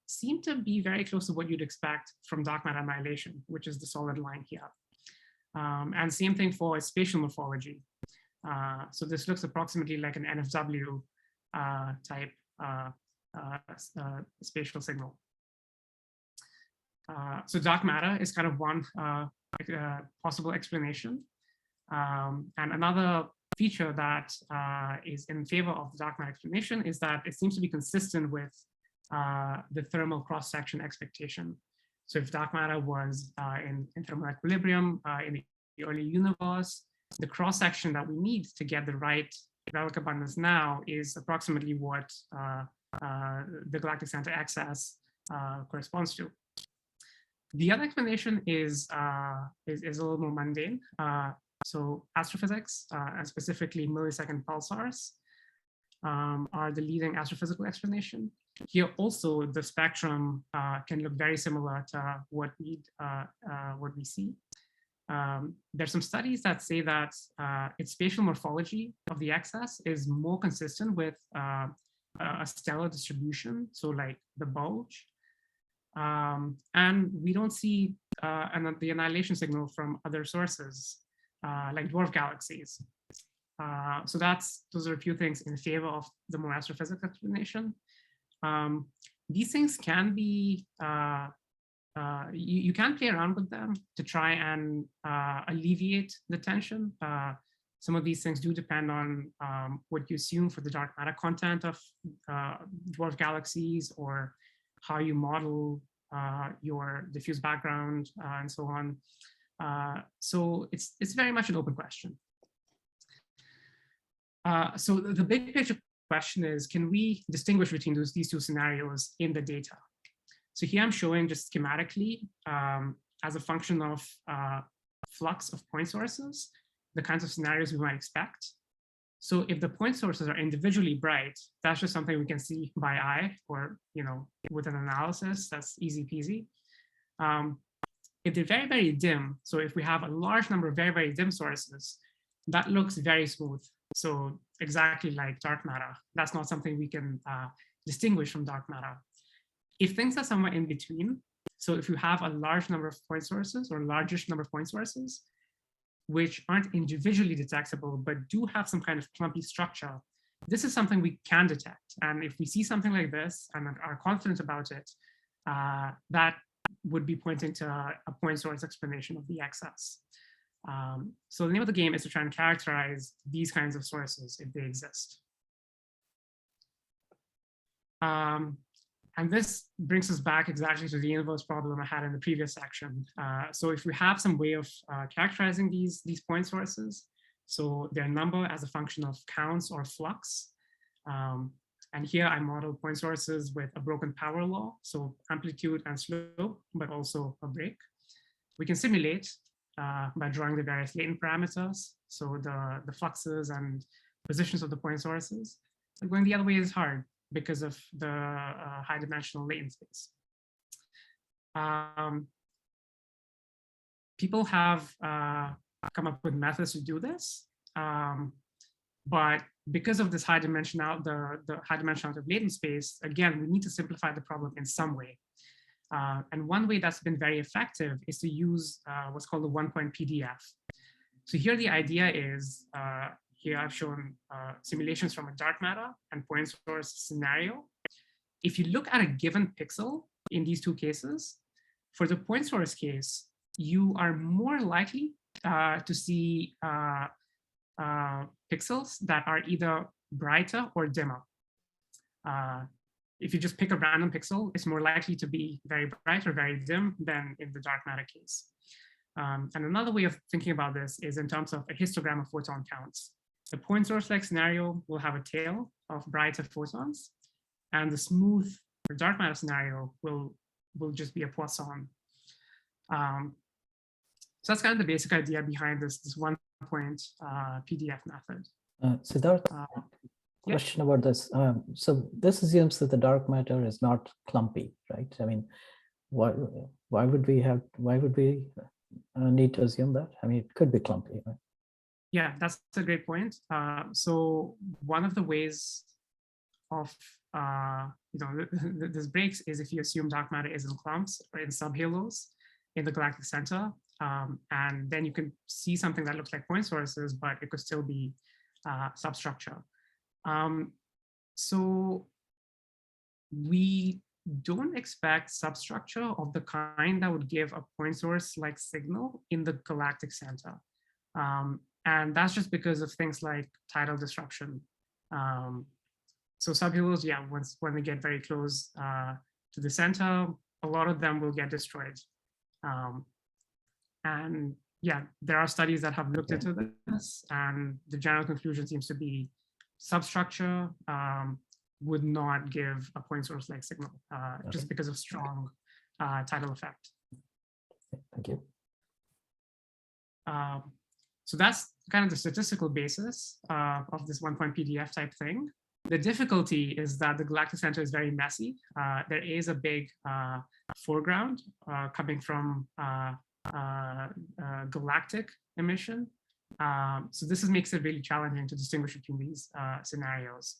S1: seem to be very close to what you'd expect from dark matter annihilation, which is the solid line here. And same thing for its spatial morphology. So this looks approximately like an NFW type spatial signal. So dark matter is kind of one possible explanation. And another feature that is in favor of the dark matter explanation is that it seems to be consistent with the thermal cross-section expectation. So if dark matter was in thermal equilibrium in the early universe, the cross-section that we need to get the right relic abundance now is approximately what the galactic center excess corresponds to. The other explanation is a little more mundane. So astrophysics, and specifically millisecond pulsars, are the leading astrophysical explanation. Here also, the spectrum can look very similar to what we see. There's some studies that say that its spatial morphology of the excess is more consistent with a stellar distribution, so like the bulge. And we don't see the annihilation signal from other sources, like dwarf galaxies. So those are a few things in favor of the more astrophysical explanation. These things can be, you can play around with them to try and alleviate the tension. Some of these things do depend on what you assume for the dark matter content of dwarf galaxies, or how you model your diffuse background and so on. So it's very much an open question. So the big picture question is, can we distinguish between these two scenarios in the data? So here I'm showing just schematically as a function of flux of point sources, the kinds of scenarios we might expect. So if the point sources are individually bright, that's just something we can see by eye, or with an analysis, that's easy peasy. If they're very, very dim, so if we have a large number of very, very dim sources, that looks very smooth. So exactly like dark matter, that's not something we can distinguish from dark matter. If things are somewhere in between, so if you have a large number of point sources, or largest number of point sources, which aren't individually detectable, but do have some kind of clumpy structure, this is something we can detect. And if we see something like this and are confident about it, that would be pointing to a point source explanation of the excess. So the name of the game is to try and characterize these kinds of sources if they exist. And this brings us back exactly to the inverse problem I had in the previous section. So if we have some way of characterizing these point sources, so their number as a function of counts or flux, and here I model point sources with a broken power law, so amplitude and slope, but also a break. We can simulate by drawing the various latent parameters, so the fluxes and positions of the point sources. But going the other way is hard because of the high dimensional latent space. People have come up with methods to do this, but because of this high dimensional, the high dimensionality of latent space, again, we need to simplify the problem in some way. And one way that's been very effective is to use what's called the one-point PDF. So here the idea is, here I've shown simulations from a dark matter and point source scenario. If you look at a given pixel in these two cases, for the point source case, you are more likely to see pixels that are either brighter or dimmer. If you just pick a random pixel, it's more likely to be very bright or very dim than in the dark matter case. And another way of thinking about this is in terms of a histogram of photon counts. The point source-like scenario will have a tail of brighter photons, and the smooth or dark matter scenario will just be a Poisson. So that's kind of the basic idea behind this one-point PDF method.
S3: Siddharth, question about this. So this assumes that the dark matter is not clumpy, right? I mean, why would we need to assume that? I mean, it could be clumpy, right?
S1: Yeah, that's a great point. So one of the ways of this breaks is if you assume dark matter is in clumps or in subhalos in the galactic center, and then you can see something that looks like point sources, but it could still be substructure. So we don't expect substructure of the kind that would give a point source like signal in the galactic center. And that's just because of things like tidal disruption. So subhalos, yeah, when they get very close to the center, a lot of them will get destroyed. And yeah, there are studies that have looked into this, and the general conclusion seems to be substructure would not give a point source like signal just because of strong tidal effect.
S3: Thank you.
S1: So that's kind of the statistical basis of this one-point PDF type thing. The difficulty is that the galactic center is very messy. There is a big foreground coming from galactic emission. So this makes it really challenging to distinguish between these scenarios.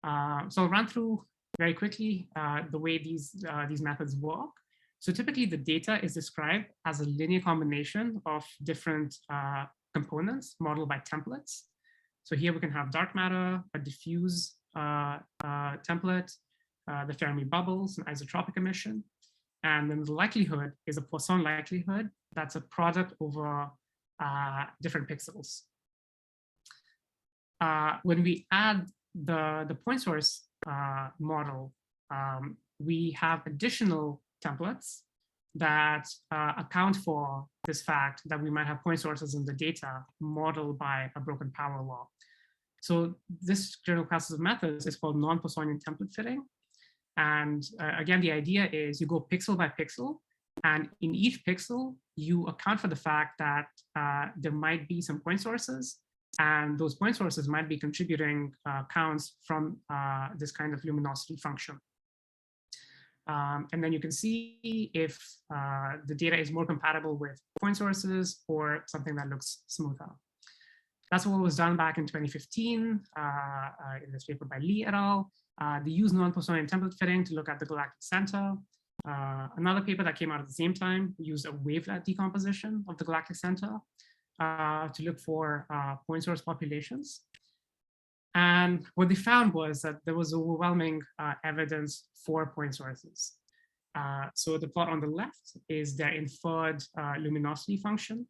S1: So I'll run through very quickly the way these methods work. So typically the data is described as a linear combination of different components modeled by templates. So here we can have dark matter, a diffuse template, the Fermi bubbles, and isotropic emission. And then the likelihood is a Poisson likelihood that's a product over different pixels. When we add the point source model, we have additional templates that account for this fact that we might have point sources in the data modeled by a broken power law. So this general class of methods is called non-Poissonian template fitting. And again, the idea is you go pixel by pixel, and in each pixel, you account for the fact that there might be some point sources, and those point sources might be contributing counts from this kind of luminosity function. And then you can see if the data is more compatible with point sources or something that looks smoother. That's what was done back in 2015 in this paper by Lee et al. They used non-Poissonian template fitting to look at the galactic center. Another paper that came out at the same time used a wavelet decomposition of the galactic center to look for point source populations. And what they found was that there was overwhelming evidence for point sources. So the plot on the left is their inferred luminosity function.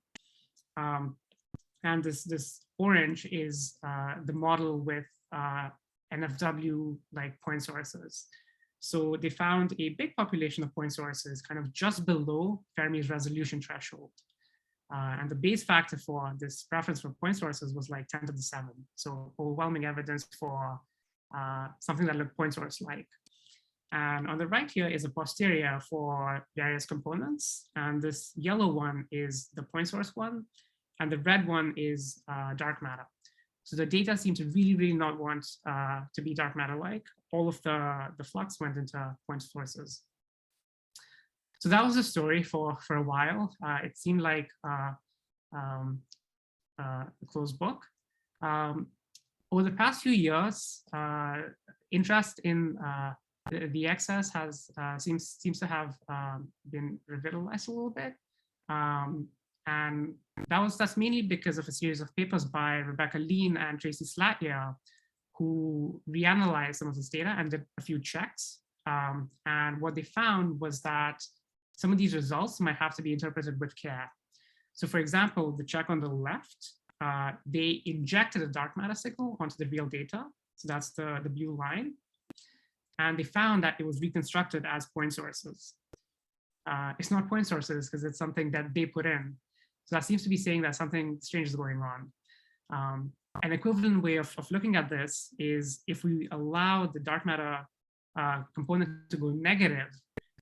S1: And this orange is the model with NFW-like point sources. So they found a big population of point sources kind of just below Fermi's resolution threshold. And the base factor for this preference for point sources was like 10 to the 7. So overwhelming evidence for something that looked point source-like. And on the right here is a posterior for various components. And this yellow one is the point source one. And the red one is dark matter. So the data seem to really, really not want to be dark matter-like. All of the flux went into point sources. So that was the story for a while. It seemed like a closed book. Over the past few years, interest in the excess has seems to have been revitalized a little bit. And that's mainly because of a series of papers by Rebecca Lean and Tracy Slatyer, who reanalyzed some of this data and did a few checks. And what they found was that some of these results might have to be interpreted with care. So for example, the check on the left, they injected a dark matter signal onto the real data. So that's the blue line. And they found that it was reconstructed as point sources. It's not point sources because it's something that they put in. So that seems to be saying that something strange is going on. An equivalent way of looking at this is if we allow the dark matter component to go negative,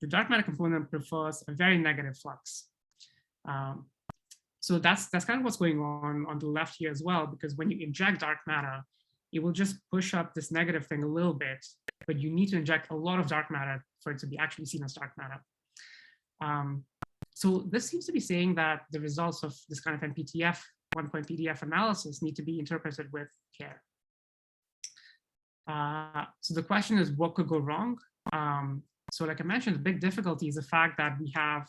S1: the dark matter component prefers a very negative flux. So that's kind of what's going on the left here as well, because when you inject dark matter, it will just push up this negative thing a little bit, but you need to inject a lot of dark matter for it to be actually seen as dark matter. So this seems to be saying that the results of this kind of NPTF, one-point PDF analysis need to be interpreted with care. So the question is, what could go wrong? So like I mentioned, the big difficulty is the fact that we have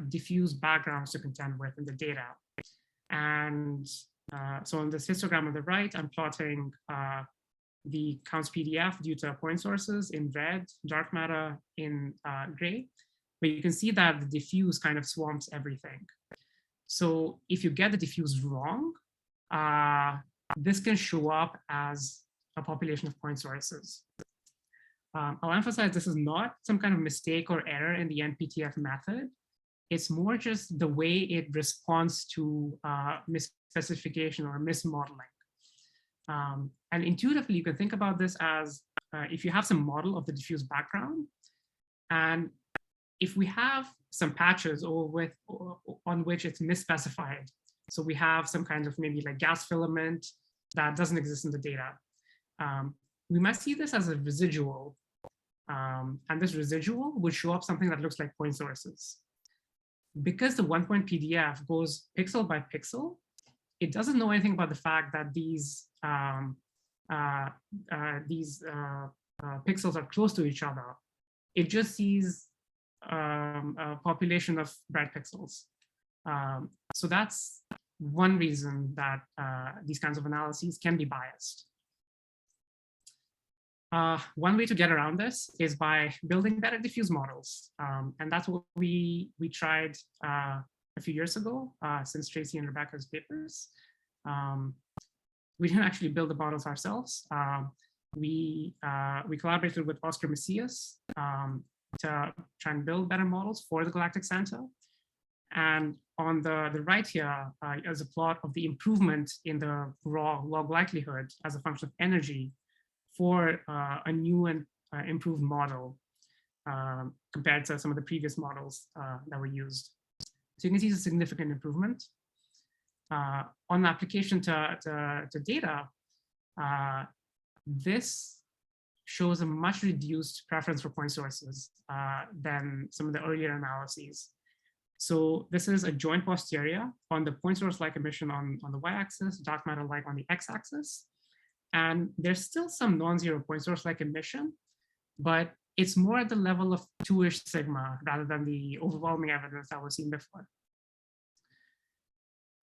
S1: diffuse backgrounds to contend with in the data. And so on this histogram on the right, I'm plotting the counts PDF due to point sources in red, dark matter in gray. But you can see that the diffuse kind of swamps everything. So if you get the diffuse wrong, this can show up as a population of point sources. I'll emphasize this is not some kind of mistake or error in the NPTF method. It's more just the way it responds to misspecification or mismodeling. And intuitively, you can think about this as if you have some model of the diffuse background, and if we have some patches on which it's misspecified, so we have some kind of maybe like gas filament that doesn't exist in the data, we might see this as a residual. And this residual would show up something that looks like point sources. Because the one-point PDF goes pixel by pixel, it doesn't know anything about the fact that these pixels are close to each other, it just sees a population of bright pixels. So that's one reason that these kinds of analyses can be biased. One way to get around this is by building better diffuse models. And that's what we tried a few years ago, since Tracy and Rebecca's papers. We didn't actually build the models ourselves. We collaborated with Oscar Macias to try and build better models for the galactic center. And on the right here is a plot of the improvement in the raw log likelihood as a function of energy for a new and improved model compared to some of the previous models that were used. So you can see it's a significant improvement. On the application to data, this shows a much reduced preference for point sources than some of the earlier analyses. So this is a joint posterior on the point source-like emission on the y-axis, dark matter-like on the x-axis. And there's still some non-zero point source-like emission, but it's more at the level of 2-ish sigma rather than the overwhelming evidence that was seen before.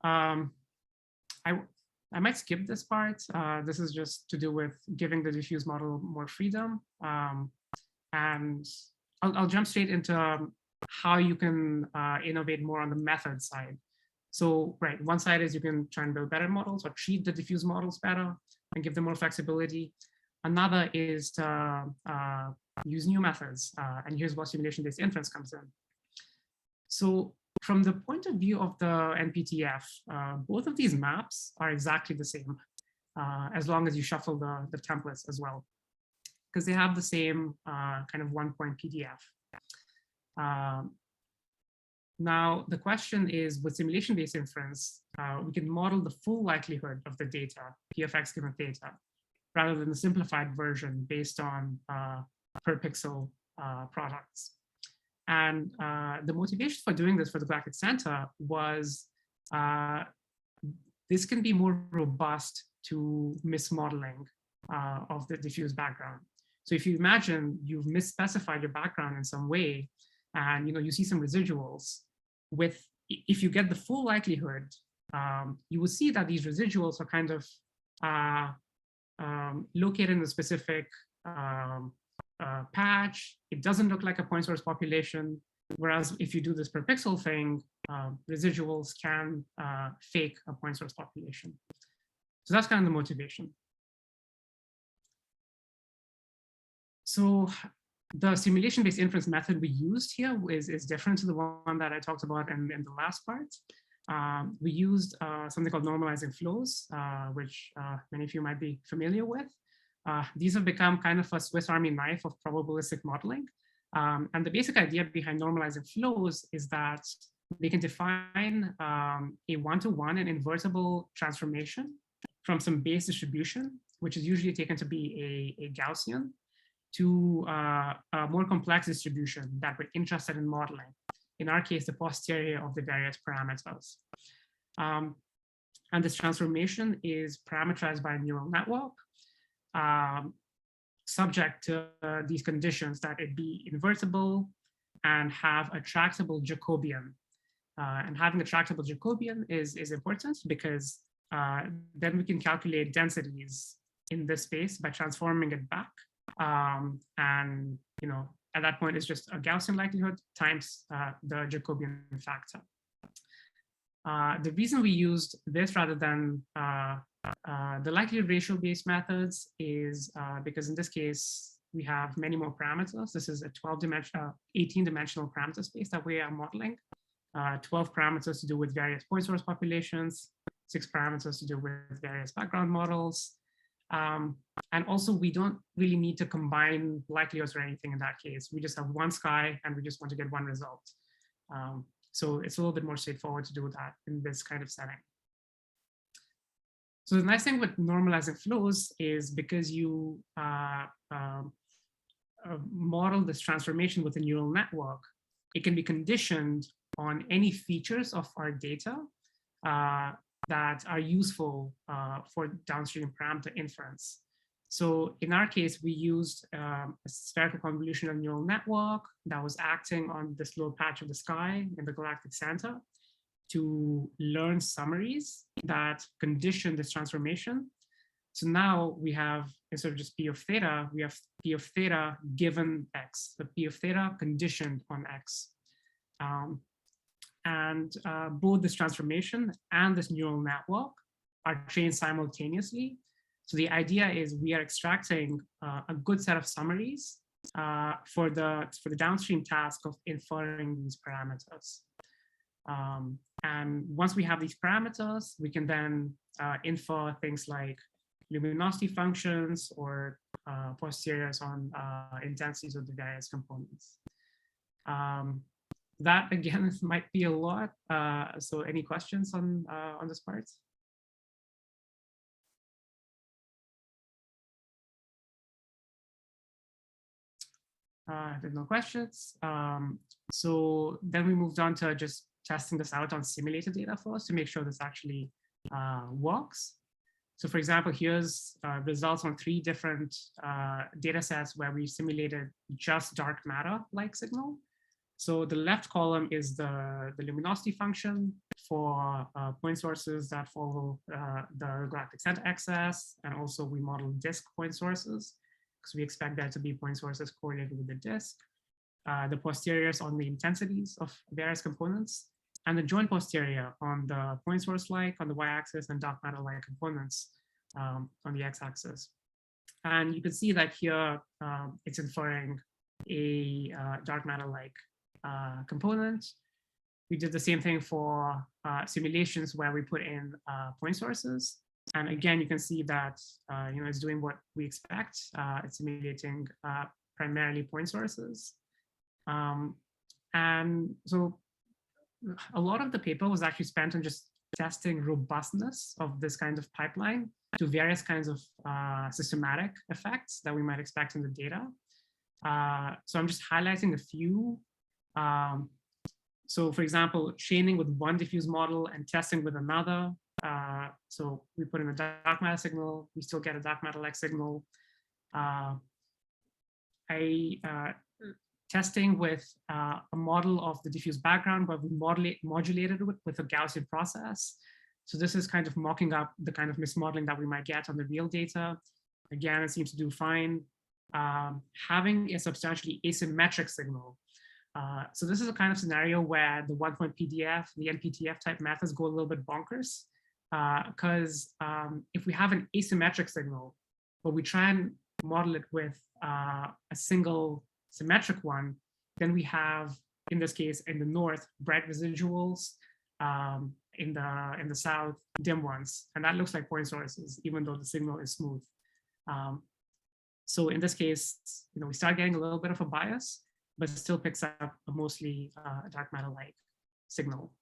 S1: I might skip this part. This is just to do with giving the diffuse model more freedom. And I'll jump straight into how you can innovate more on the method side. So, right, one side is you can try and build better models or treat the diffuse models better and give them more flexibility. Another is to use new methods. And here's where simulation-based inference comes in. So from the point of view of the NPTF, both of these maps are exactly the same, as long as you shuffle the templates as well, because they have the same kind of one-point PDF. Now, the question is, with simulation-based inference, we can model the full likelihood of the data, P of x given theta, rather than the simplified version based on per pixel products. And the motivation for doing this for the galactic center was this can be more robust to mismodeling of the diffuse background. So if you imagine you've misspecified your background in some way, and you see some residuals, if you get the full likelihood, you will see that these residuals are kind of located in a specific patch. It doesn't look like a point source population, whereas if you do this per pixel thing, residuals can fake a point source population. So that's kind of the motivation. So the simulation-based inference method we used here is different to the one that I talked about in the last part. We used something called normalizing flows, which many of you might be familiar with. These have become kind of a Swiss Army knife of probabilistic modeling. And the basic idea behind normalizing flows is that they can define a one-to-one and invertible transformation from some base distribution, which is usually taken to be a Gaussian, to a more complex distribution that we're interested in modeling. In our case, the posterior of the various parameters. And this transformation is parameterized by a neural network, subject to these conditions that it be invertible and have a tractable Jacobian. And having a tractable Jacobian is important because then we can calculate densities in this space by transforming it back. And at that point, it's just a Gaussian likelihood times the Jacobian factor. The reason we used this rather than the likelihood ratio based methods is because in this case, we have many more parameters. This is a 18-dimensional parameter space that we are modeling. 12 parameters to do with various point source populations, 6 parameters to do with various background models. And also, we don't really need to combine likelihoods or anything in that case. We just have one sky and we just want to get one result. So it's a little bit more straightforward to do that in this kind of setting. So the nice thing with normalizing flows is because you model this transformation with a neural network, it can be conditioned on any features of our data that are useful for downstream parameter inference. So in our case, we used a spherical convolutional neural network that was acting on this little patch of the sky in the galactic center to learn summaries that condition this transformation. So now we have, instead of just P of theta, we have P of theta given X, the P of theta conditioned on X. Both this transformation and this neural network are trained simultaneously. So the idea is we are extracting a good set of summaries for the downstream task of inferring these parameters. And once we have these parameters, we can then infer things like luminosity functions or posteriors on intensities of the various components. That again might be a lot. So any questions on this part? There's no questions. So then we moved on to just testing this out on simulated data first to make sure this actually works. So for example, here's results on 3 different data sets where we simulated just dark matter-like signal. So the left column is the luminosity function for point sources that follow the galactic center axis, and also we model disk point sources, because we expect there to be point sources correlated with the disk. The posteriors on the intensities of various components, and the joint posterior on the point source-like on the y-axis and dark matter-like components on the x-axis. And you can see that here it's inferring a dark matter-like component. We did the same thing for simulations where we put in point sources. And again, you can see that it's doing what we expect. It's simulating primarily point sources. And so a lot of the paper was actually spent on just testing robustness of this kind of pipeline to various kinds of systematic effects that we might expect in the data. So I'm just highlighting a few. So for example, chaining with one diffuse model and testing with another. So we put in a dark matter signal, we still get a dark matter-like signal. Testing with a model of the diffuse background, but we modulated it with a Gaussian process. So this is kind of mocking up the kind of mismodeling that we might get on the real data. Again, it seems to do fine. Having a substantially asymmetric signal. So this is a kind of scenario where the 1-point PDF, the NPTF type methods go a little bit bonkers. Because if we have an asymmetric signal, but we try and model it with a single symmetric one, then we have, in this case, in the north, bright residuals, in the south, dim ones, and that looks like point sources, even though the signal is smooth. So in this case, we start getting a little bit of a bias, but it still picks up a mostly dark matter-like signal.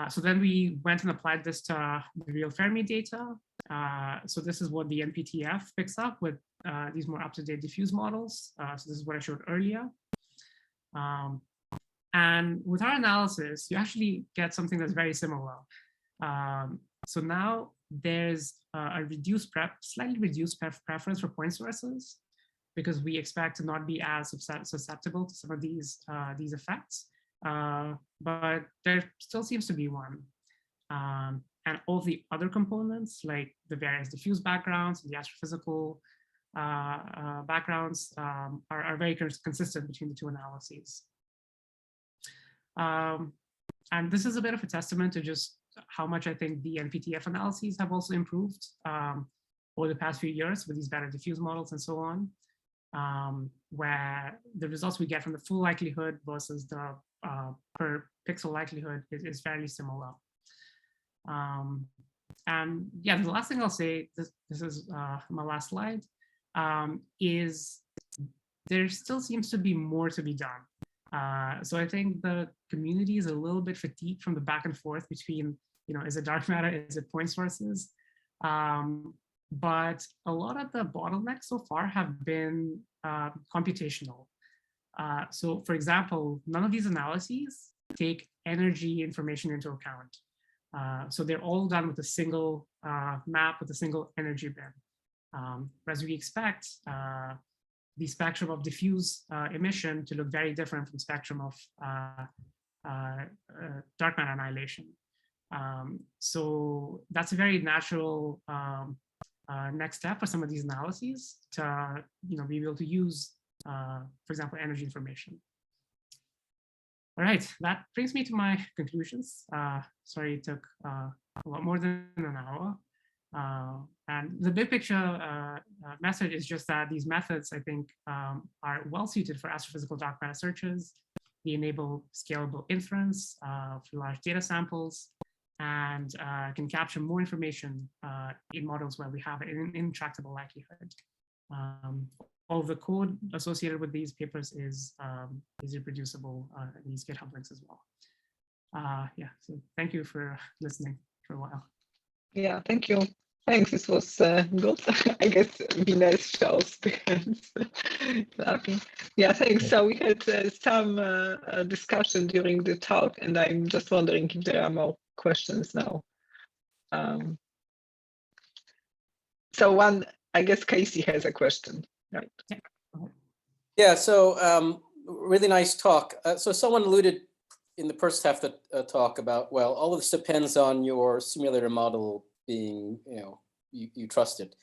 S1: So then we went and applied this to the real Fermi data. So this is what the NPTF picks up with these more up-to-date diffuse models. So this is what I showed earlier. And with our analysis, you actually get something that's very similar. So now there's a slightly reduced preference for point sources, because we expect to not be as susceptible to some of these effects. But there still seems to be one. And all the other components, like the various diffuse backgrounds, the astrophysical backgrounds, are very consistent between the two analyses. And this is a bit of a testament to just how much I think the NPTF analyses have also improved over the past few years with these better diffuse models and so on, where the results we get from the full likelihood versus the per pixel likelihood is fairly similar. And yeah, the last thing I'll say, this is my last slide, is there still seems to be more to be done. So I think the community is a little bit fatigued from the back and forth between, is it dark matter, is it point sources? But a lot of the bottlenecks so far have been computational. So for example, none of these analyses take energy information into account. So they're all done with a single map with a single energy bin. As we expect, the spectrum of diffuse emission to look very different from spectrum of dark matter annihilation. So that's a very natural next step for some of these analyses to be able to use, for example, energy information. All right, that brings me to my conclusions. Sorry, it took a lot more than an hour. And the big picture message is just that these methods, I think, are well suited for astrophysical dark matter searches. They enable scalable inference for large data samples and can capture more information in models where we have an intractable likelihood. All the code associated with these papers is reproducible in these GitHub links as well. Yeah, so thank you for listening for a while.
S4: Yeah, thank you. Thanks, this was good. I guess Vinay shows the hands. Yeah, thanks. So we had some discussion during the talk, and I'm just wondering if there are more questions now. So one, I guess Casey has a question, right?
S7: Yeah, so really nice talk. So someone alluded in the first half of the talk about, well, all of this depends on your simulator model being, you trust it.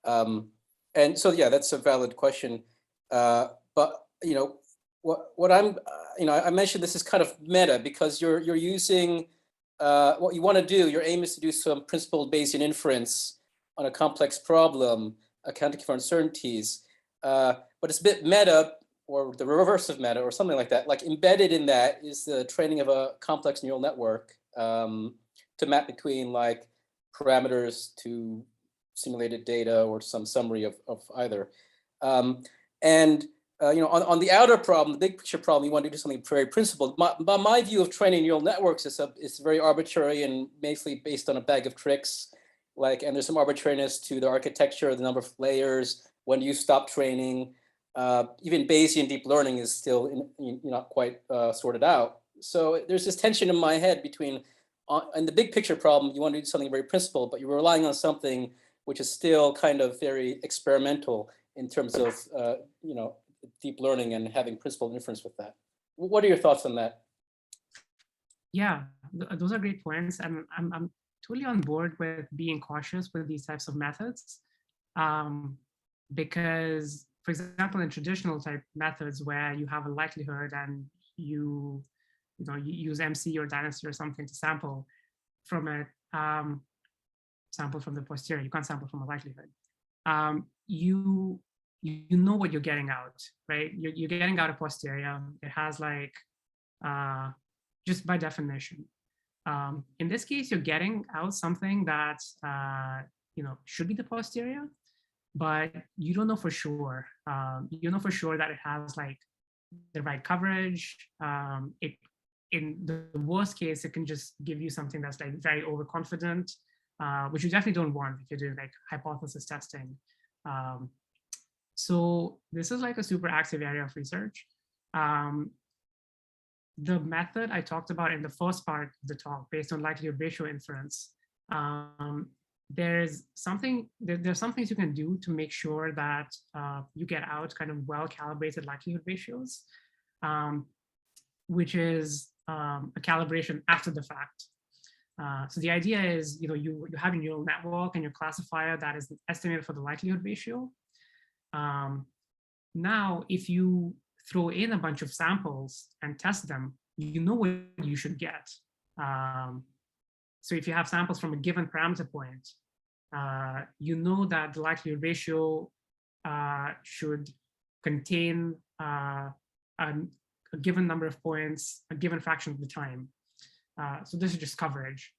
S7: And so, yeah, that's a valid question. But, what I'm, I mentioned this is kind of meta because you're using what you want to do. Your aim is to do some principled Bayesian inference on a complex problem, accounting for uncertainties. But it's a bit meta, or the reverse of meta, or something like that. Like embedded in that is the training of a complex neural network to map between like parameters to simulated data or some summary of either. On the outer problem, the big picture problem, you want to do something very principled. My view of training neural networks is very arbitrary and basically based on a bag of tricks. And there's some arbitrariness to the architecture, the number of layers, when do you stop training. Even Bayesian deep learning is still not quite sorted out. So there's this tension in my head between, in the big picture problem, you want to do something very principled, but you're relying on something which is still kind of very experimental in terms of deep learning and having principled inference with that. What are your thoughts on that?
S1: Yeah, those are great points, and I'm totally on board with being cautious with these types of methods, because, for example, in traditional type methods where you have a likelihood and you use MC or dynasty or something to sample from a sample from the posterior, you can't sample from a likelihood. You know what you're getting out, right? You're getting out a posterior. It has just by definition. In this case, you're getting out something that should be the posterior, but you don't know for sure. You know for sure that it has the right coverage. In the worst case, it can just give you something that's very overconfident, which you definitely don't want if you're doing hypothesis testing. So this is a super active area of research. The method I talked about in the first part of the talk, based on likelihood ratio inference, there's some things you can do to make sure that you get out kind of well-calibrated likelihood ratios, which is a calibration after the fact. So the idea is, you have a neural network and your classifier that is estimated for the likelihood ratio. Now, if you throw in a bunch of samples and test them, you know what you should get. So if you have samples from a given parameter point, you know that the likelihood ratio should contain a given number of points, a given fraction of the time. So this is just coverage.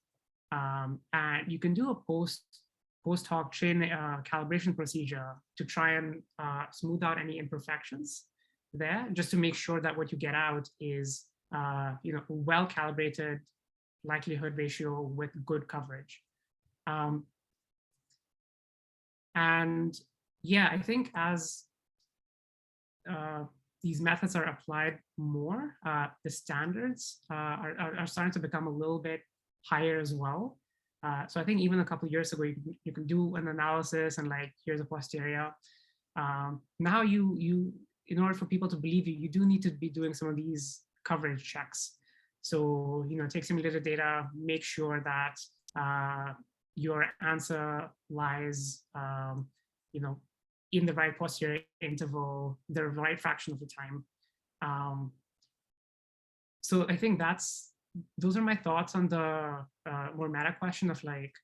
S1: And you can do a post hoc chain calibration procedure to try and smooth out any imperfections there, just to make sure that what you get out is a well-calibrated likelihood ratio with good coverage. And yeah, I think as these methods are applied more, the standards are starting to become a little bit higher as well. So I think even a couple of years ago, you can do an analysis and like, here's a posterior. Now in order for people to believe you, you do need to be doing some of these coverage checks. So, take simulated data, make sure that your answer lies, in the right posterior interval, the right fraction of the time. So I think those are my thoughts on the more meta question of like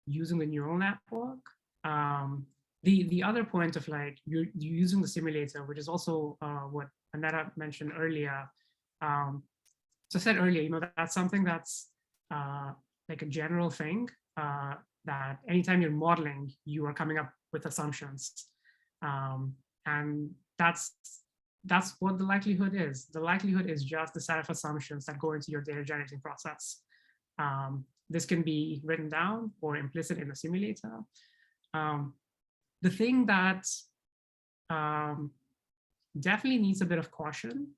S1: using the neural network. The other point of like you're using the simulator, which is also what Aneta mentioned earlier. So I said earlier, that's something that's like a general thing that anytime you're modeling, you are coming up with assumptions, and that's what the likelihood is. The likelihood is just the set of assumptions that go into your data generating process. This can be written down or implicit in the simulator. The thing that definitely needs a bit of caution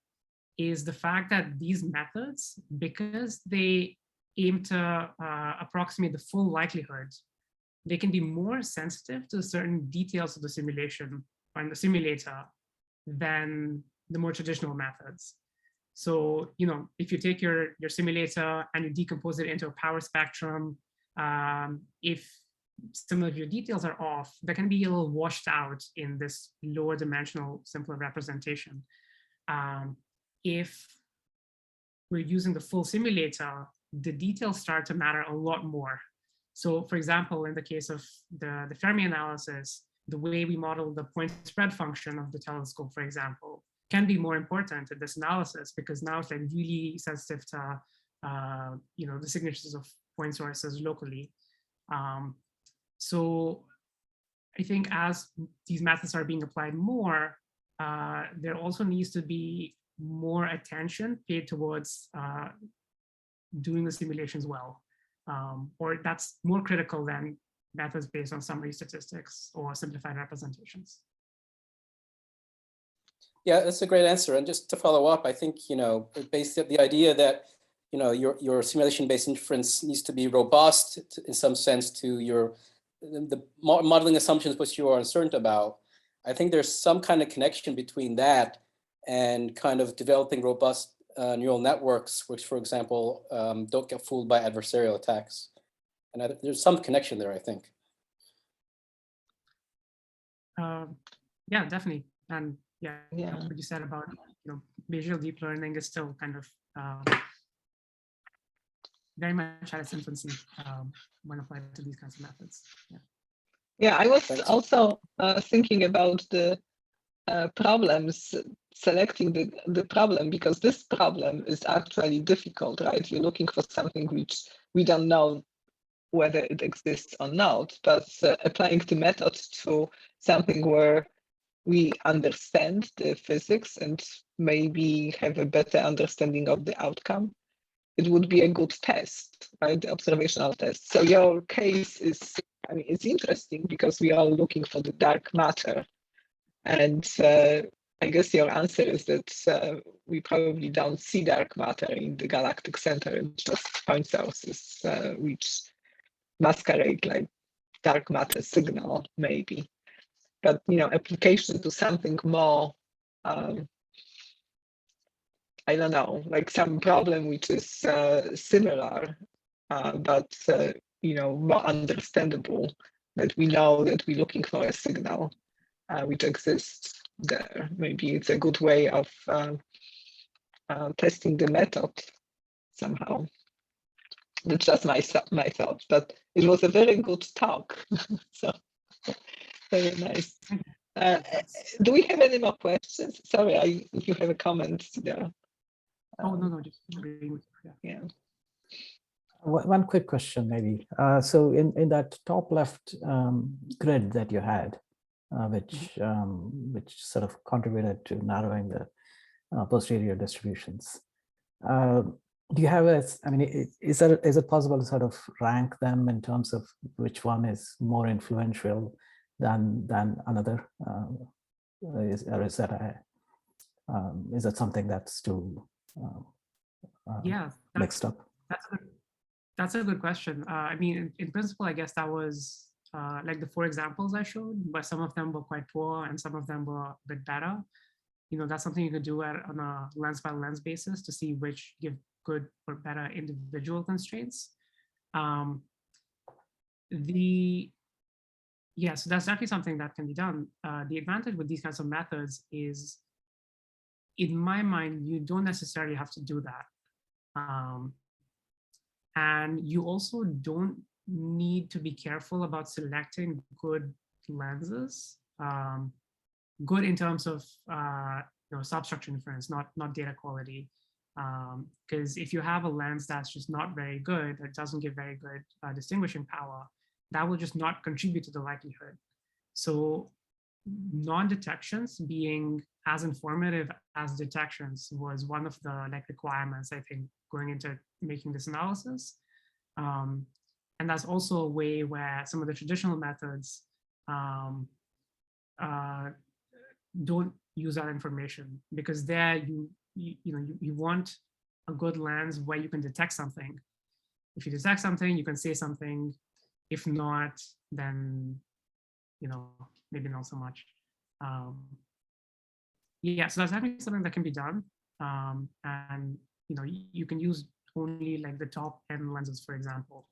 S1: is the fact that these methods, because they aim to approximate the full likelihood, they can be more sensitive to certain details of the simulation or in the simulator than the more traditional methods. So, if you take your simulator and you decompose it into a power spectrum, if some of your details are off, that can be a little washed out in this lower dimensional, simpler representation. If we're using the full simulator, the details start to matter a lot more. So for example, in the case of the Fermi analysis, the way we model the point spread function of the telescope, for example, can be more important in this analysis because now it's like really sensitive to the signatures of point sources locally. So I think as these methods are being applied more, there also needs to be more attention paid towards doing the simulations well, or that's more critical than methods based on summary statistics or simplified representations.
S7: Yeah, that's a great answer. And just to follow up, I think, based on the idea that, your simulation-based inference needs to be robust in some sense to the modeling assumptions which you are uncertain about. I think there's some kind of connection between that and kind of developing robust neural networks, which, for example, don't get fooled by adversarial attacks. And there's some connection there, I think.
S1: Yeah, definitely. And yeah, what you said about visual deep learning is still kind of very much at its infancy when applied to these kinds of methods.
S4: Yeah, I was also thinking about the problems, selecting the problem, because this problem is actually difficult, right? You're looking for something which we don't know whether it exists or not, but applying the method to something where we understand the physics and maybe have a better understanding of the outcome, it would be a good test, right? The observational test. So your case is, it's interesting because we are looking for the dark matter. And I guess your answer is that we probably don't see dark matter in the galactic center, and just point sources which masquerade like dark matter signal, maybe. But application to something more, I don't know, like some problem which is similar, but more understandable, that we know that we're looking for a signal which exists there. Maybe it's a good way of testing the method somehow. That's just my thought, but it was a very good talk. So very nice. Do we have any more questions? Sorry, if you have a comment there.
S1: Oh, no, just agreeing with you.
S4: Yeah.
S3: One quick question, maybe. So in that top left grid that you had, which sort of contributed to narrowing the posterior distributions. Do you have is it possible to sort of rank them in terms of which one is more influential than another? Is that something that's too
S1: yeah,
S3: mixed up?
S1: That's a good question. I mean, in principle, I guess that was like the 4 examples I showed, but some of them were quite poor and some of them were a bit better. You know, that's something you could do on a lens by lens basis to see which give good or better individual constraints. Yeah, so that's definitely something that can be done. The advantage with these kinds of methods is, in my mind, you don't necessarily have to do that. And you also don't need to be careful about selecting good lenses. Good in terms of substructure inference, not data quality. Because if you have a lens that's just not very good, that doesn't give very good distinguishing power, that will just not contribute to the likelihood. So non-detections being as informative as detections was one of the requirements, I think, going into making this analysis. And that's also a way where some of the traditional methods don't use that information, because there you want a good lens where you can detect something. If you detect something, you can say something. If not, then maybe not so much. Yeah, so that's definitely something that can be done. And you can use only like the top end lenses, for example.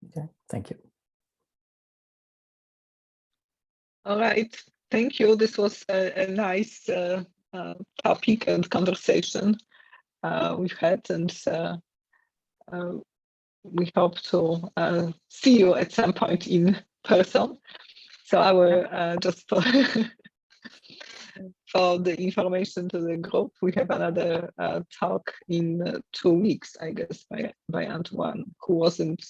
S3: Okay, thank you.
S4: All right, thank you. This was a nice topic and conversation we've had, and we hope to see you at some point in person. So I will just for the information to the group, we have another talk in 2 weeks, I guess, by Antoine, who wasn't